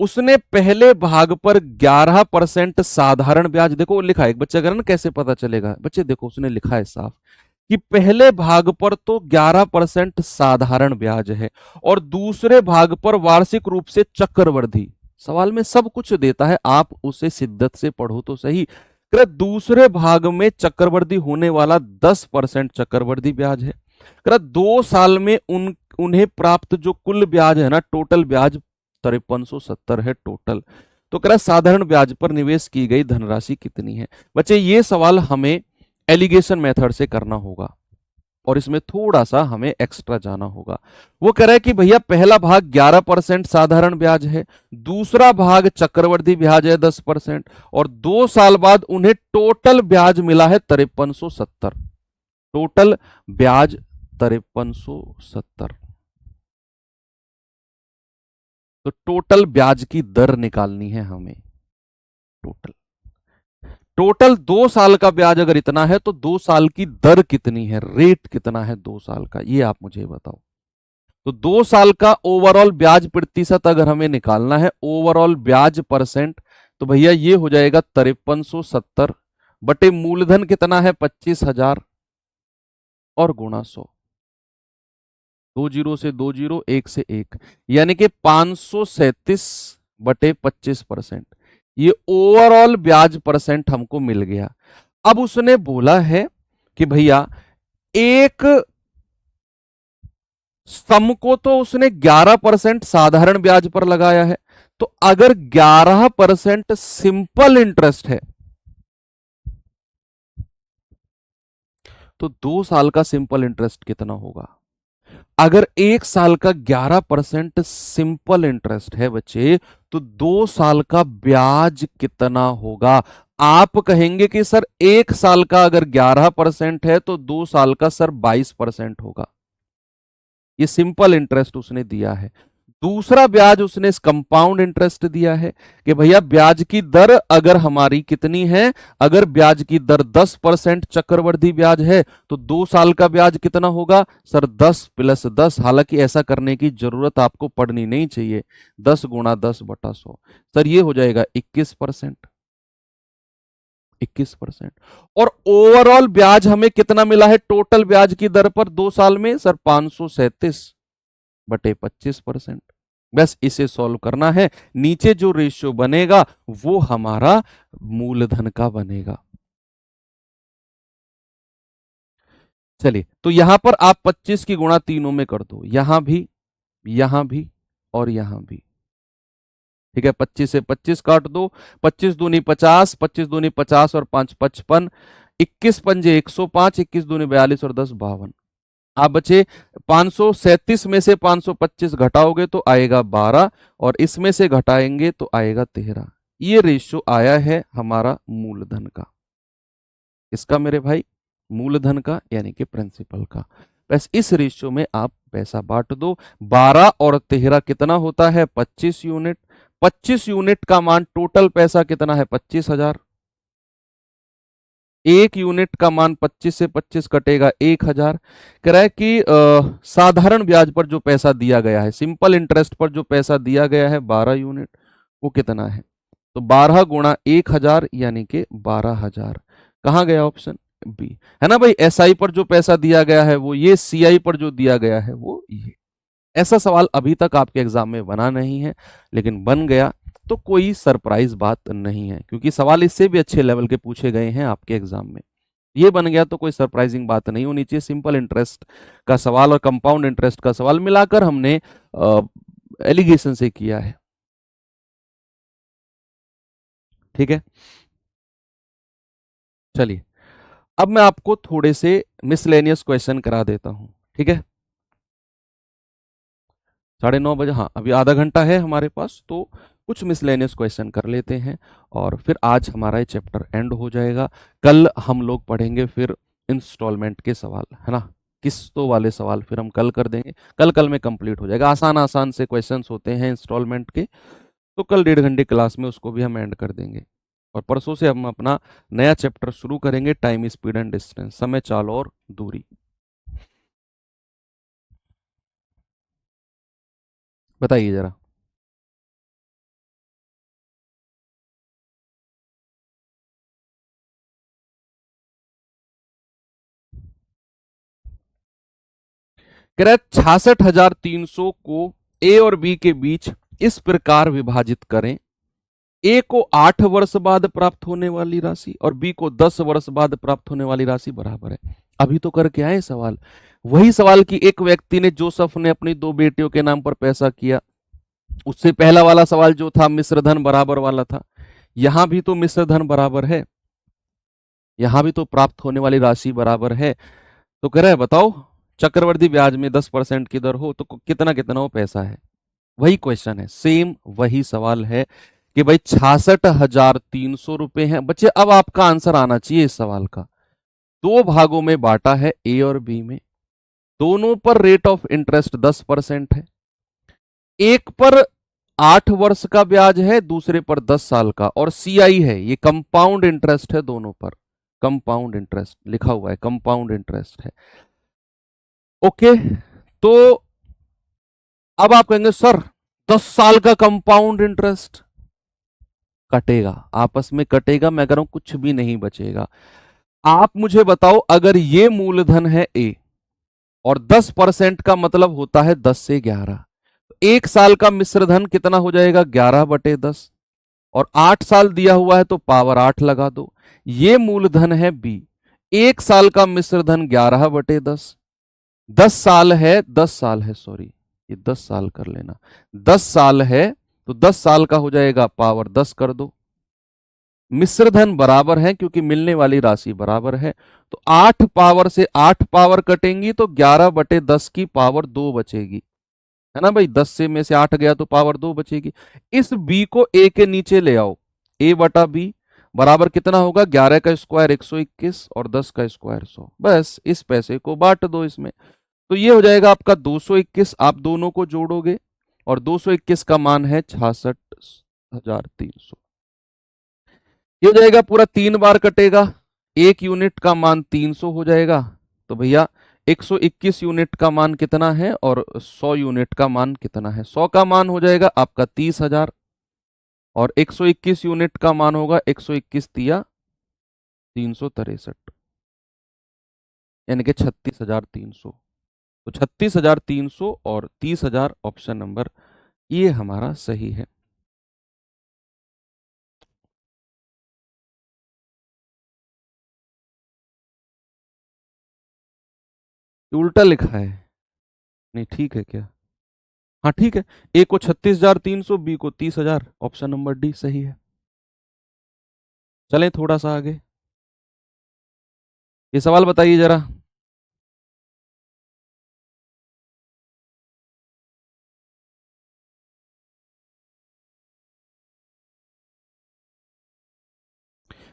उसने पहले भाग पर 11% साधारण ब्याज, देखो लिखा है, एक बच्चा कह रहा ना कैसे पता चलेगा? बच्चे देखो उसने लिखा है साफ कि पहले भाग पर तो 11% साधारण ब्याज है और दूसरे भाग पर वार्षिक रूप से चक्रवृद्धि। सवाल में सब कुछ देता है, आप उसे शिद्दत से पढ़ो तो सही। दूसरे भाग में चक्रवृद्धि होने वाला 10% चक्रवृद्धि ब्याज है। 2 साल में उन्हें प्राप्त जो कुल ब्याज है ना, टोटल ब्याज 5370 है टोटल। तो कह रहा साधारण ब्याज पर निवेश की गई धनराशि कितनी है? बच्चे ये सवाल हमें एलिगेशन मेथड से करना होगा। और इसमें थोड़ा सा हमें एक्स्ट्रा जाना होगा। वो कह रहा है कि भैया पहला भाग 11% साधारण ब्याज है, दूसरा भाग चक्रवृद्धि ब्याज है 10%, और 2 साल बाद उन्हें टोटल ब्याज मिला है 5370। टोटल ब्याज 5370। तो टोटल ब्याज की दर निकालनी है हमें। टोटल 2 साल का ब्याज अगर इतना है तो 2 साल की दर कितनी है, रेट कितना है 2 साल का, ये आप मुझे बताओ। तो 2 साल का ओवरऑल ब्याज प्रतिशत अगर हमें निकालना है, ओवरऑल ब्याज परसेंट, तो भैया ये हो जाएगा 5370 बटे मूलधन कितना है 25,000 और गुणा 100। 2 जीरो से 2 जीरो, 1 से 1, यानी कि 537 बटे 25%। ये ओवरऑल ब्याज परसेंट हमको मिल गया। अब उसने बोला है कि भैया एक सम को तो उसने 11% साधारण ब्याज पर लगाया है, तो अगर 11% सिंपल इंटरेस्ट है तो 2 साल का सिंपल इंटरेस्ट कितना होगा। अगर 1 साल का 11% सिंपल इंटरेस्ट है बच्चे, तो 2 साल का ब्याज कितना होगा। आप कहेंगे कि सर 1 साल का अगर 11% है तो 2 साल का सर 22% होगा। ये सिंपल इंटरेस्ट उसने दिया है। दूसरा ब्याज उसने इस कंपाउंड इंटरेस्ट दिया है कि भैया ब्याज की दर अगर हमारी कितनी है, अगर ब्याज की दर 10% चक्रवृद्धि ब्याज है तो 2 साल का ब्याज कितना होगा सर 10 + 10। हालांकि ऐसा करने की जरूरत आपको पड़नी नहीं चाहिए, 10 गुणा 10 बटा 100, सर ये हो जाएगा 21%। 21%। और ओवरऑल ब्याज हमें कितना मिला है टोटल ब्याज की दर पर 2 साल में सर 537 बटे 25%। बस इसे सॉल्व करना है। नीचे जो रेशियो बनेगा वो हमारा मूलधन का बनेगा। चलिए, तो यहां पर आप 25 की गुणा तीनों में कर दो, यहां भी, यहां भी और यहां भी। ठीक है, 25 से 25 काट दो, 25 दूनी 50, 25 दूनी 50 और 5 55, 21 पंजे 105, 21 दूनी 42 और 10 52। आप बचे 537 में से 525 घटाओगे तो आएगा 12, और इसमें से घटाएंगे तो आएगा 13। ये रेशियो आया है हमारा मूलधन का। इसका मेरे भाई मूलधन का, यानी कि प्रिंसिपल का। बस इस रेशियो में आप पैसा बांट दो। 12 और 13 कितना होता है 25 यूनिट। 25 यूनिट का मान टोटल पैसा कितना है 25,000। 1 यूनिट का मान 25 से 25 कटेगा 1,000। कह रहा है कि साधारण ब्याज पर जो पैसा दिया गया है, सिंपल इंटरेस्ट पर जो पैसा दिया गया है 12 यूनिट, वो कितना है, तो 12 गुणा 1,000 यानी कि 12,000। कहां गया ऑप्शन बी, है ना भाई। एसआई पर जो पैसा दिया गया है वो ये, सीआई पर जो दिया गया है वो ये। ऐसा सवाल अभी तक आपके एग्जाम में बना नहीं है, लेकिन बन गया तो कोई सरप्राइज बात नहीं है, क्योंकि सवाल इससे भी अच्छे लेवल के पूछे गए हैं आपके एग्जाम में। ये बन गया तो कोई सरप्राइजिंग बात नहीं होनी चाहिए। सिंपल इंटरेस्ट का सवाल और कंपाउंड इंटरेस्ट का सवाल मिलाकर हमने एलिगेशन से किया है। ठीक है, चलिए अब मैं आपको थोड़े से मिसलेनियस क्वेश्चन करा देता हूं। ठीक है, 9:30 बजे, हाँ अभी आधा घंटा है हमारे पास, तो कुछ मिसलेनियस क्वेश्चन कर लेते हैं और फिर आज हमारा ये चैप्टर एंड हो जाएगा। कल हम लोग पढ़ेंगे फिर इंस्टॉलमेंट के सवाल, है ना, किस्तों वाले सवाल फिर हम कल कर देंगे। कल में कंप्लीट हो जाएगा। आसान आसान से क्वेश्चंस होते हैं इंस्टॉलमेंट के, तो कल 1.5 घंटे क्लास में उसको भी हम एंड कर देंगे। और परसों से हम अपना नया चैप्टर शुरू करेंगे, टाइम, स्पीड एंड डिस्टेंस, समय, चाल और दूरी। बताइए जरा। कह रहा है 66,300 को ए और बी के बीच इस प्रकार विभाजित करें। ए को 8 वर्ष बाद प्राप्त होने वाली राशि और बी को 10 वर्ष बाद प्राप्त होने वाली राशि बराबर है। अभी तो करके आए सवाल, वही सवाल कि एक व्यक्ति ने, जोसेफ ने अपनी 2 बेटियों के नाम पर पैसा किया। उससे पहला वाला सवाल जो था मिश्र धन बराबर वाला था। यहां भी तो मिश्र धन बराबर है, यहां भी तो प्राप्त होने वाली राशि बराबर है। तो कह रहा है बताओ चक्रवर्ती ब्याज में 10% की दर हो तो कितना कितना वो पैसा है। वही क्वेश्चन है, सेम वही सवाल है कि भाई 66,300 रुपए हैं बच्चे। अब आपका आंसर आना चाहिए इस सवाल का। दो भागों में बांटा है ए और बी में, दोनों पर रेट ऑफ इंटरेस्ट 10% है। एक पर 8 वर्ष का ब्याज है, दूसरे पर 10 साल का, और सीआई है, ये कंपाउंड इंटरेस्ट है दोनों पर। कंपाउंड इंटरेस्ट लिखा हुआ है, कंपाउंड इंटरेस्ट है। ओके, तो अब आप कहेंगे सर 10 साल का कंपाउंड इंटरेस्ट कटेगा, आपस में कटेगा, मैं कह रहा हूं कुछ भी नहीं बचेगा। आप मुझे बताओ अगर ये मूलधन है ए और 10% का मतलब होता है 10 से 11, एक साल का मिश्रधन कितना हो जाएगा 11/10, और 8 साल दिया हुआ है तो पावर 8 लगा दो। ये मूलधन है बी, एक साल का मिश्रधन 11/10, 10 साल है, 10 साल है, सॉरी ये 10 साल कर लेना, 10 साल है तो 10 साल का हो जाएगा पावर 10 कर दो। मिश्रधन बराबर है क्योंकि मिलने वाली राशि बराबर है, तो 8 पावर से 8 पावर कटेंगी तो 11/10 की पावर 2 बचेगी, है ना भाई। 10 से में से 8 गया तो पावर 2 बचेगी। इस बी को ए के नीचे ले आओ, ए बटा बी बराबर कितना होगा 11 का स्क्वायर 121 और 10 का स्क्वायर 100। बस इस पैसे को बांट दो इसमें, तो ये हो जाएगा आपका 221। आप दोनों को जोड़ोगे और 221 का मान है 66,300। ये हो जाएगा पूरा 3 बार कटेगा, 1 यूनिट का मान 300 हो जाएगा। तो भैया 121 यूनिट का मान कितना है और 100 यूनिट का मान कितना है। 100 का मान हो जाएगा आपका 30,000 और 121 यूनिट का मान होगा 121 तिया 363, यानी कि 36,300। तो 36,300 और 30,000 ऑप्शन नंबर ये हमारा सही है। उल्टा लिखा है, नहीं ठीक है क्या? हाँ ठीक है, ए को 36,300, बी को 30,000, ऑप्शन नंबर डी सही है। चलें थोड़ा सा आगे, ये सवाल बताइए जरा।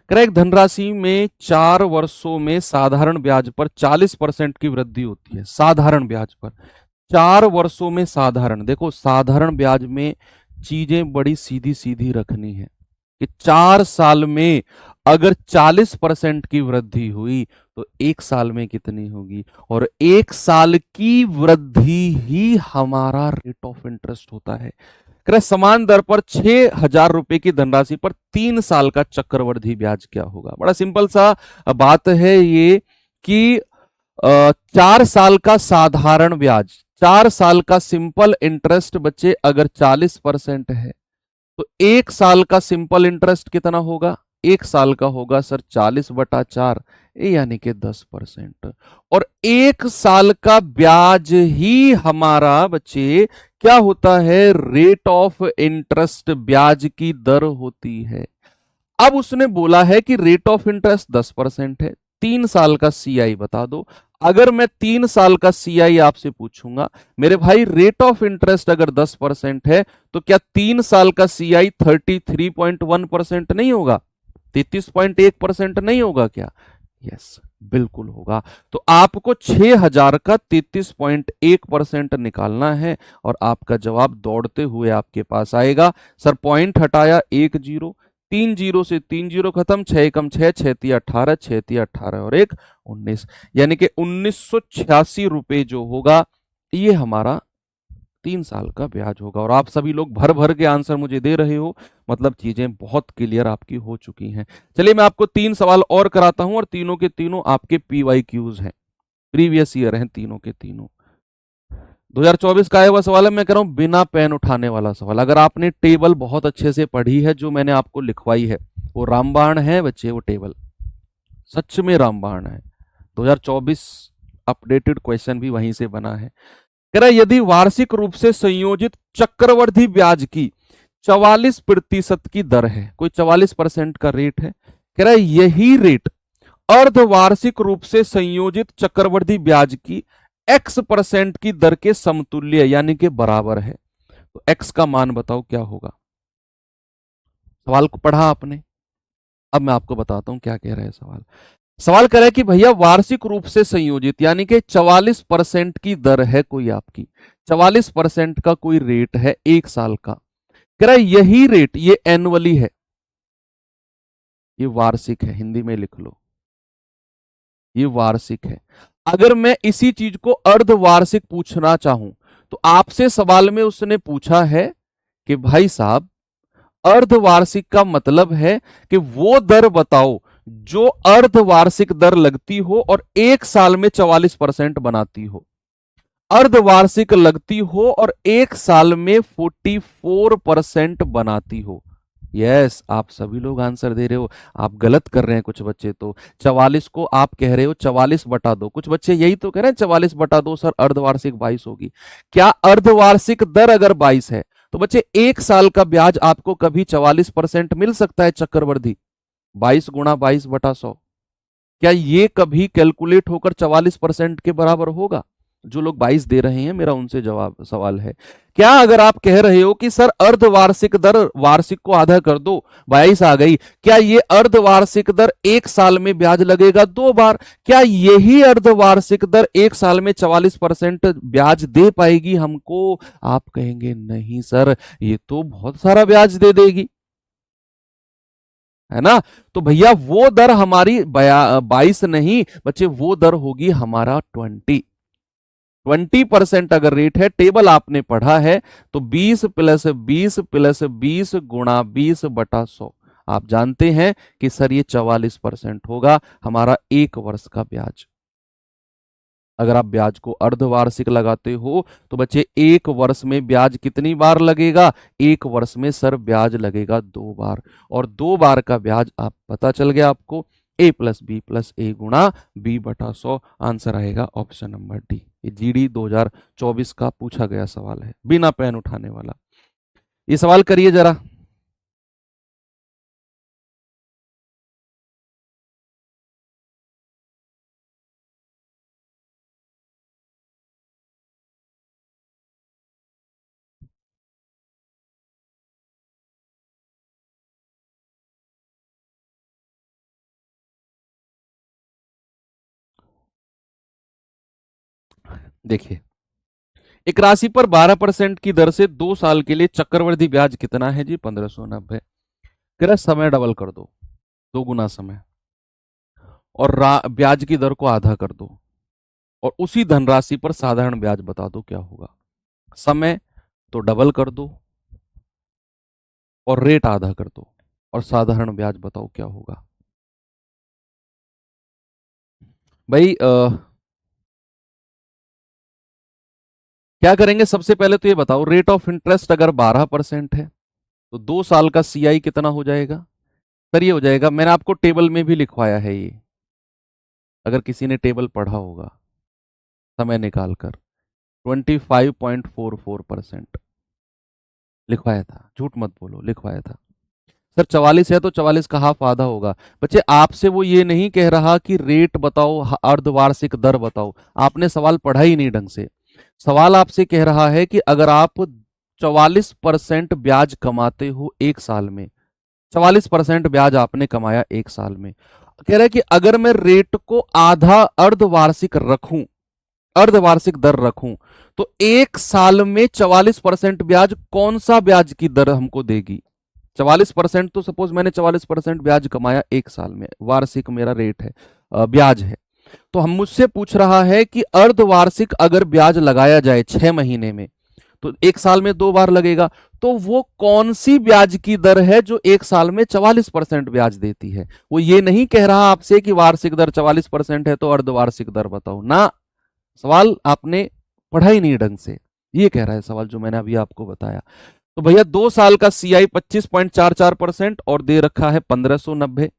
करेक्ट, धनराशि में 4 वर्षों में साधारण ब्याज पर 40% की वृद्धि होती है। साधारण ब्याज पर 4 वर्षों में साधारण, देखो साधारण ब्याज में चीजें बड़ी सीधी सीधी रखनी है कि 4 साल में अगर 40% की वृद्धि हुई तो 1 साल में कितनी होगी, और 1 साल की वृद्धि ही हमारा रेट ऑफ इंटरेस्ट होता है। समान दर पर 6,000 रुपए की धनराशि पर 3 साल का चक्रवृद्धि ब्याज क्या होगा। बड़ा सिंपल सा बात है ये कि 4 साल का साधारण ब्याज, 4 साल का सिंपल इंटरेस्ट बच्चे अगर 40% है तो 1 साल का सिंपल इंटरेस्ट कितना होगा, 1 साल का होगा सर 40/4, यानी कि 10%। और 1 साल का ब्याज ही हमारा बच्चे क्या होता है, रेट ऑफ इंटरेस्ट, ब्याज की दर होती है। अब उसने बोला है कि रेट ऑफ इंटरेस्ट 10% है, 3 साल का सीआई बता दो। अगर मैं 3 साल का सीआई आपसे पूछूंगा मेरे भाई, रेट ऑफ इंटरेस्ट अगर 10% है तो क्या 3 साल का सीआई 33.1% नहीं होगा, 33.1% नहीं होगा क्या? यस बिल्कुल होगा। तो आपको 6,000 का 33.1% निकालना है और आपका जवाब दौड़ते हुए आपके पास आएगा। सर पॉइंट हटाया 1 जीरो, 3 जीरो से 3 जीरो खत्म, 6 कम 6, 6 तिया 18, 6 तिया 18 और 1 19, यानी कि 1986 रुपए जो होगा ये हमारा 3 साल का ब्याज होगा। और आप सभी लोग भर भर के आंसर मुझे दे रहे हो, मतलब चीजें बहुत क्लियर आपकी हो चुकी हैं। चलिए मैं आपको 3 सवाल और कराता हूं और तीनों के तीनों आपके PYQs हैं, प्रीवियस ईयर हैं तीनों के तीनों। 2024 का आया हुआ सवाल है, मैं कह रहा हूं बिना पेन उठाने वाला सवाल। अगर आपने टेबल बहुत अच्छे से पढ़ी है जो मैंने आपको लिखवाई है, वो रामबाण है बच्चे, वो टेबल सच में रामबाण है। 2024 अपडेटेड क्वेश्चन भी वहीं से बना है। कह रहा यदि वार्षिक रूप से संयोजित चक्रवृद्धि ब्याज की 44% की दर है, कोई 44% का रेट है, कह रहा यही रेट अर्धवार्षिक रूप से संयोजित चक्रवृद्धि ब्याज की x% की दर के समतुल्य यानी कि बराबर है। तो x का मान बताओ क्या होगा। सवाल को पढ़ा आपने, अब मैं आपको बताता हूं क्या कह रहा है सवाल। सवाल कर रहा है कि भैया वार्षिक रूप से संयोजित यानी कि 44% की दर है कोई आपकी, 44% का कोई रेट है एक साल का। कह रहा है यही रेट, ये एनुअली है, ये वार्षिक है, हिंदी में लिख लो, ये वार्षिक है। अगर मैं इसी चीज को अर्धवार्षिक पूछना चाहूं तो आपसे सवाल में उसने पूछा है कि भाई साहब अर्धवार्षिक का मतलब है कि वो दर बताओ जो अर्धवार्षिक दर लगती हो और एक साल में 44% बनाती हो, अर्धवार्षिक लगती हो और एक साल में 44% बनाती हो। यस, आप सभी लोग आंसर दे रहे हो, आप गलत कर रहे हैं कुछ बच्चे तो। 44 को आप कह रहे हो 44/2, कुछ बच्चे यही तो कह रहे हैं 44/2 सर अर्धवार्षिक 22 होगी। क्या अर्धवार्षिक दर अगर 22 है तो बच्चे एक साल का ब्याज आपको कभी 44% मिल सकता है चक्रवृद्धि? 22 गुणा 22/100, क्या ये कभी कैलकुलेट होकर 44% के बराबर होगा? जो लोग 22 दे रहे हैं मेरा उनसे जवाब सवाल है, क्या अगर आप कह रहे हो कि सर अर्धवार्षिक दर वार्षिक को आधा कर दो 22 आ गई, क्या ये अर्धवार्षिक दर एक साल में ब्याज लगेगा 2 बार? क्या यही अर्धवार्षिक दर एक साल में 44% ब्याज दे पाएगी हमको? आप कहेंगे नहीं सर, ये तो बहुत सारा ब्याज दे देगी, है ना। तो भैया वो दर हमारी 22 नहीं बच्चे, वो दर होगी हमारा 20% अगर रेट है, टेबल आपने पढ़ा है तो 20 + 20 + 20 गुणा 20/100, आप जानते हैं कि सर ये 44% होगा हमारा एक वर्ष का ब्याज। अगर आप ब्याज को अर्धवार्षिक लगाते हो तो बच्चे एक वर्ष में ब्याज कितनी बार लगेगा? एक वर्ष में सर ब्याज लगेगा 2 बार, और 2 बार का ब्याज आप पता चल गया आपको, a + b + a गुणा b/100। आंसर आएगा ऑप्शन नंबर डी। ये जीडी 2024 का पूछा गया सवाल है, बिना पेन उठाने वाला। ये सवाल करिए जरा। देखिए, एक राशि पर 12% की दर से 2 साल के लिए चक्रवृद्धि ब्याज कितना है जी? 1590। कह समय डबल कर दो, 2 गुना समय, और ब्याज की दर को आधा कर दो, और उसी धनराशि पर साधारण ब्याज बता दो क्या होगा। समय तो डबल कर दो और रेट आधा कर दो, और साधारण ब्याज बताओ क्या होगा। भाई क्या करेंगे, सबसे पहले तो ये बताओ रेट ऑफ इंटरेस्ट अगर 12% है तो 2 साल का सीआई कितना हो जाएगा? सर ये हो जाएगा, मैंने आपको टेबल में भी लिखवाया है ये, अगर किसी ने टेबल पढ़ा होगा, समय निकालकर 25.44% लिखवाया था, झूठ मत बोलो, लिखवाया था। सर 44 है तो 44 का हाफ आधा होगा। बच्चे आपसे वो ये नहीं कह रहा कि रेट बताओ, अर्धवार्षिक दर बताओ, आपने सवाल पढ़ा ही नहीं ढंग से। सवाल आपसे कह रहा है कि अगर आप 44% ब्याज कमाते हो एक साल में, 44% ब्याज आपने कमाया एक साल में, कह रहा है कि अगर मैं रेट को आधा अर्धवार्षिक रखूं, अर्धवार्षिक दर रखूं, तो एक साल में 44% ब्याज कौन सा ब्याज की दर हमको देगी? 44%, तो सपोज मैंने 44% ब्याज कमाया एक साल में, वार्षिक मेरा रेट है, ब्याज है, तो हम मुझसे पूछ रहा है कि अर्धवार्षिक अगर ब्याज लगाया जाए 6 महीने में तो एक साल में 2 बार लगेगा, तो वो कौन सी ब्याज की दर है जो एक साल में 44% ब्याज देती है? वो ये नहीं कह रहा आपसे कि वार्षिक दर 44% है तो अर्धवार्षिक दर बताओ ना, सवाल आपने पढ़ा ही नहीं ढंग से, ये कह रहा है सवाल जो मैंने अभी आपको बताया। तो भैया 2 साल का सीआई 25.44% और दे रखा है 1590,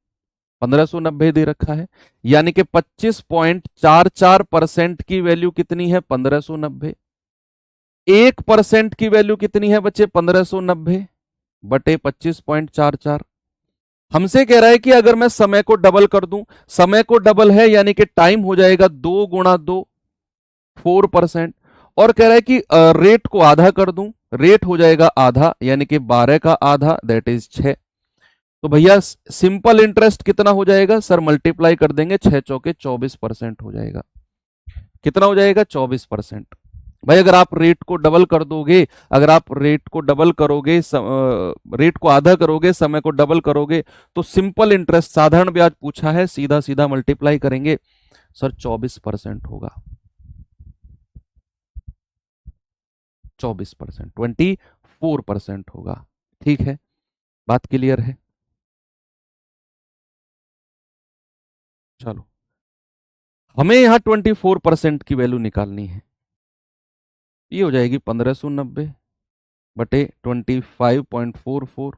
1590 दे रखा है, यानी कि 25.44% की वैल्यू कितनी है? 1590। 1% की वैल्यू कितनी है बच्चे? 1590 बटे 25.44, हमसे कह रहा है कि अगर मैं समय को डबल कर दूं, समय को डबल है यानी कि टाइम हो जाएगा 2 गुणा 2, 4%। और कह रहा है कि रेट को आधा कर दूं, रेट हो जाएगा आधा यानी कि 12 का आधा दैट इज 6। तो भैया सिंपल इंटरेस्ट कितना हो जाएगा सर, मल्टीप्लाई कर देंगे, 6 चौके 24% हो जाएगा। कितना हो जाएगा 24%। भाई अगर आप रेट को डबल कर दोगे, अगर आप रेट को डबल करोगे, रेट को आधा करोगे, समय को डबल करोगे, तो सिंपल इंटरेस्ट साधारण ब्याज पूछा है, सीधा सीधा मल्टीप्लाई करेंगे सर 24% होगा। 24%, 24% होगा। ठीक है, बात क्लियर है। चलो हमें यहां 24% की वैल्यू निकालनी है। ये हो जाएगी 1590 बटे 25.44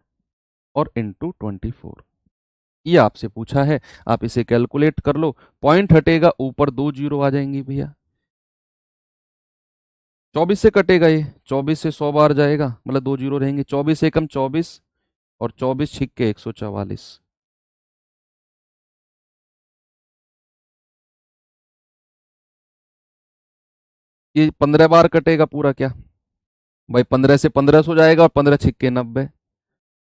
और इंटू 24। ये आपसे पूछा है, आप इसे कैलकुलेट कर लो। पॉइंट हटेगा, ऊपर 2 जीरो आ जाएंगी भैया। 24 से कटेगा, ये 24 से 100 बार जाएगा, मतलब 2 जीरो रहेंगे। 24 एकम 24 और 24 छिक्के 144। ये 15 बार कटेगा पूरा क्या भाई, 15 से 1500 जाएगा और 15 छिक्के 90,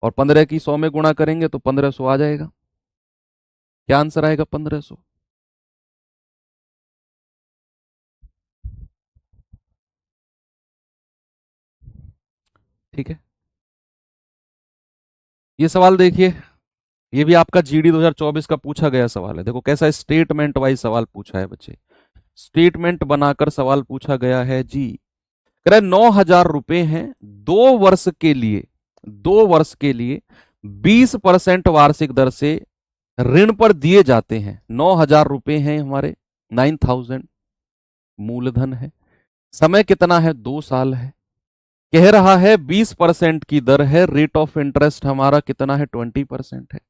और 15 की 100 में गुणा करेंगे तो 1500 आ जाएगा। क्या आंसर आएगा 1500। ठीक है, ये सवाल देखिए, ये भी आपका जीडी 2024 का पूछा गया सवाल है। देखो कैसा स्टेटमेंट वाइज सवाल पूछा है बच्चे, स्टेटमेंट बनाकर सवाल पूछा गया है जी। कह रहा है 9,000 रुपए हैं 2 वर्ष के लिए, 2 वर्ष के लिए 20% वार्षिक दर से ऋण पर दिए जाते हैं। 9,000 रुपए हैं हमारे, 9,000 मूलधन है। समय कितना है, 2 साल है। कह रहा है 20% की दर है, रेट ऑफ इंटरेस्ट हमारा कितना है, 20% है।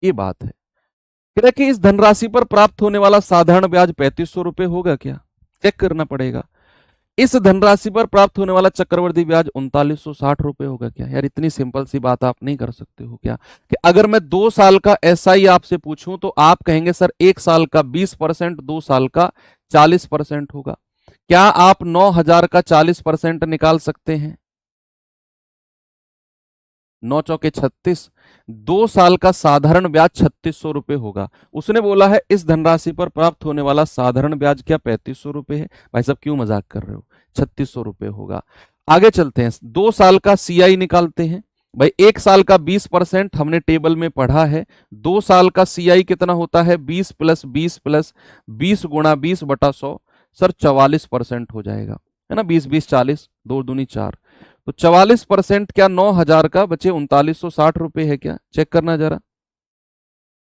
ये बात है। कह रहा है कि इस धनराशि पर प्राप्त होने वाला साधारण ब्याज 3500 रुपए होगा क्या, चेक करना पड़ेगा। इस धनराशि पर प्राप्त होने वाला चक्रवर्ती ब्याज 3960 रुपए होगा क्या। यार इतनी सिंपल सी बात आप नहीं कर सकते हो क्या, कि अगर मैं 2 साल का एसआई आपसे पूछूं तो आप कहेंगे सर 1 साल का 20%, 2 साल का 40% होगा। क्या आप 9,000 का 40% निकाल सकते हैं। 9 चौके 36, 2 साल का साधारण ब्याज 3600 रुपए होगा। उसने बोला है इस धनराशि पर प्राप्त होने वाला साधारण ब्याज क्या 3500 रुपए है। भाई साहब क्यों मजाक कर रहे हो, 3600 रुपए होगा। आगे चलते हैं, 2 साल का सीआई निकालते हैं। भाई 1 साल का 20% हमने टेबल में पढ़ा है, 2 साल का सीआई कितना होता है, 20 प्लस 20 प्लस 20 गुणा 20/100, सर 44% हो जाएगा, है ना। 20 20 40, 2 दूनी 4, तो 44% क्या 9,000 का बचे 3960 रुपए है क्या, चेक करना जरा।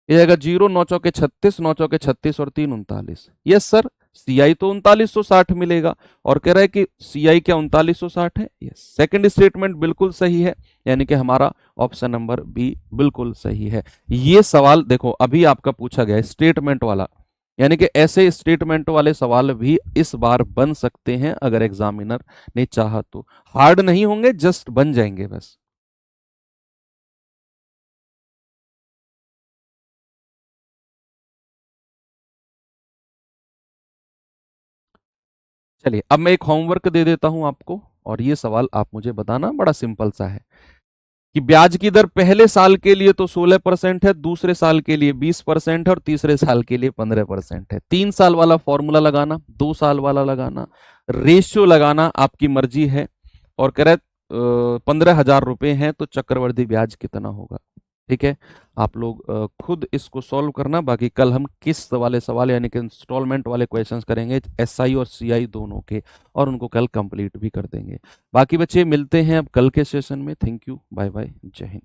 ये आएगा 0, 9 चौके 36, 9 चौके 36 और 3 39। यस सर, सीआई तो 3960 मिलेगा। और कह रहा है कि सीआई क्या 3960 है। यस, सेकंड स्टेटमेंट बिल्कुल सही है, यानी कि हमारा ऑप्शन नंबर बी बिल्कुल सही है। ये सवाल देखो अभी आपका पूछा गया है स्टेटमेंट वाला, यानी कि ऐसे स्टेटमेंट वाले सवाल भी इस बार बन सकते हैं अगर एग्जामिनर ने चाहा तो। हार्ड नहीं होंगे, जस्ट बन जाएंगे बस। चलिए अब मैं एक होमवर्क दे देता हूं आपको, और ये सवाल आप मुझे बताना, बड़ा सिंपल सा है कि ब्याज की दर पहले साल के लिए तो 16% है, दूसरे साल के लिए 20% है और तीसरे साल के लिए 15% है। 3 साल वाला फॉर्मूला लगाना, 2 साल वाला लगाना, रेशियो लगाना आपकी मर्जी है। और कह रहे 15,000 रुपए हैं तो चक्रवर्ती ब्याज कितना होगा। ठीक है, आप लोग खुद इसको सॉल्व करना। बाकी कल हम किस्त वाले सवाल यानी कि इंस्टॉलमेंट वाले क्वेश्चंस करेंगे, एसआई और सीआई दोनों के, और उनको कल कंप्लीट भी कर देंगे। बाकी बच्चे मिलते हैं अब कल के सेशन में। थैंक यू, बाय बाय, जय हिंद।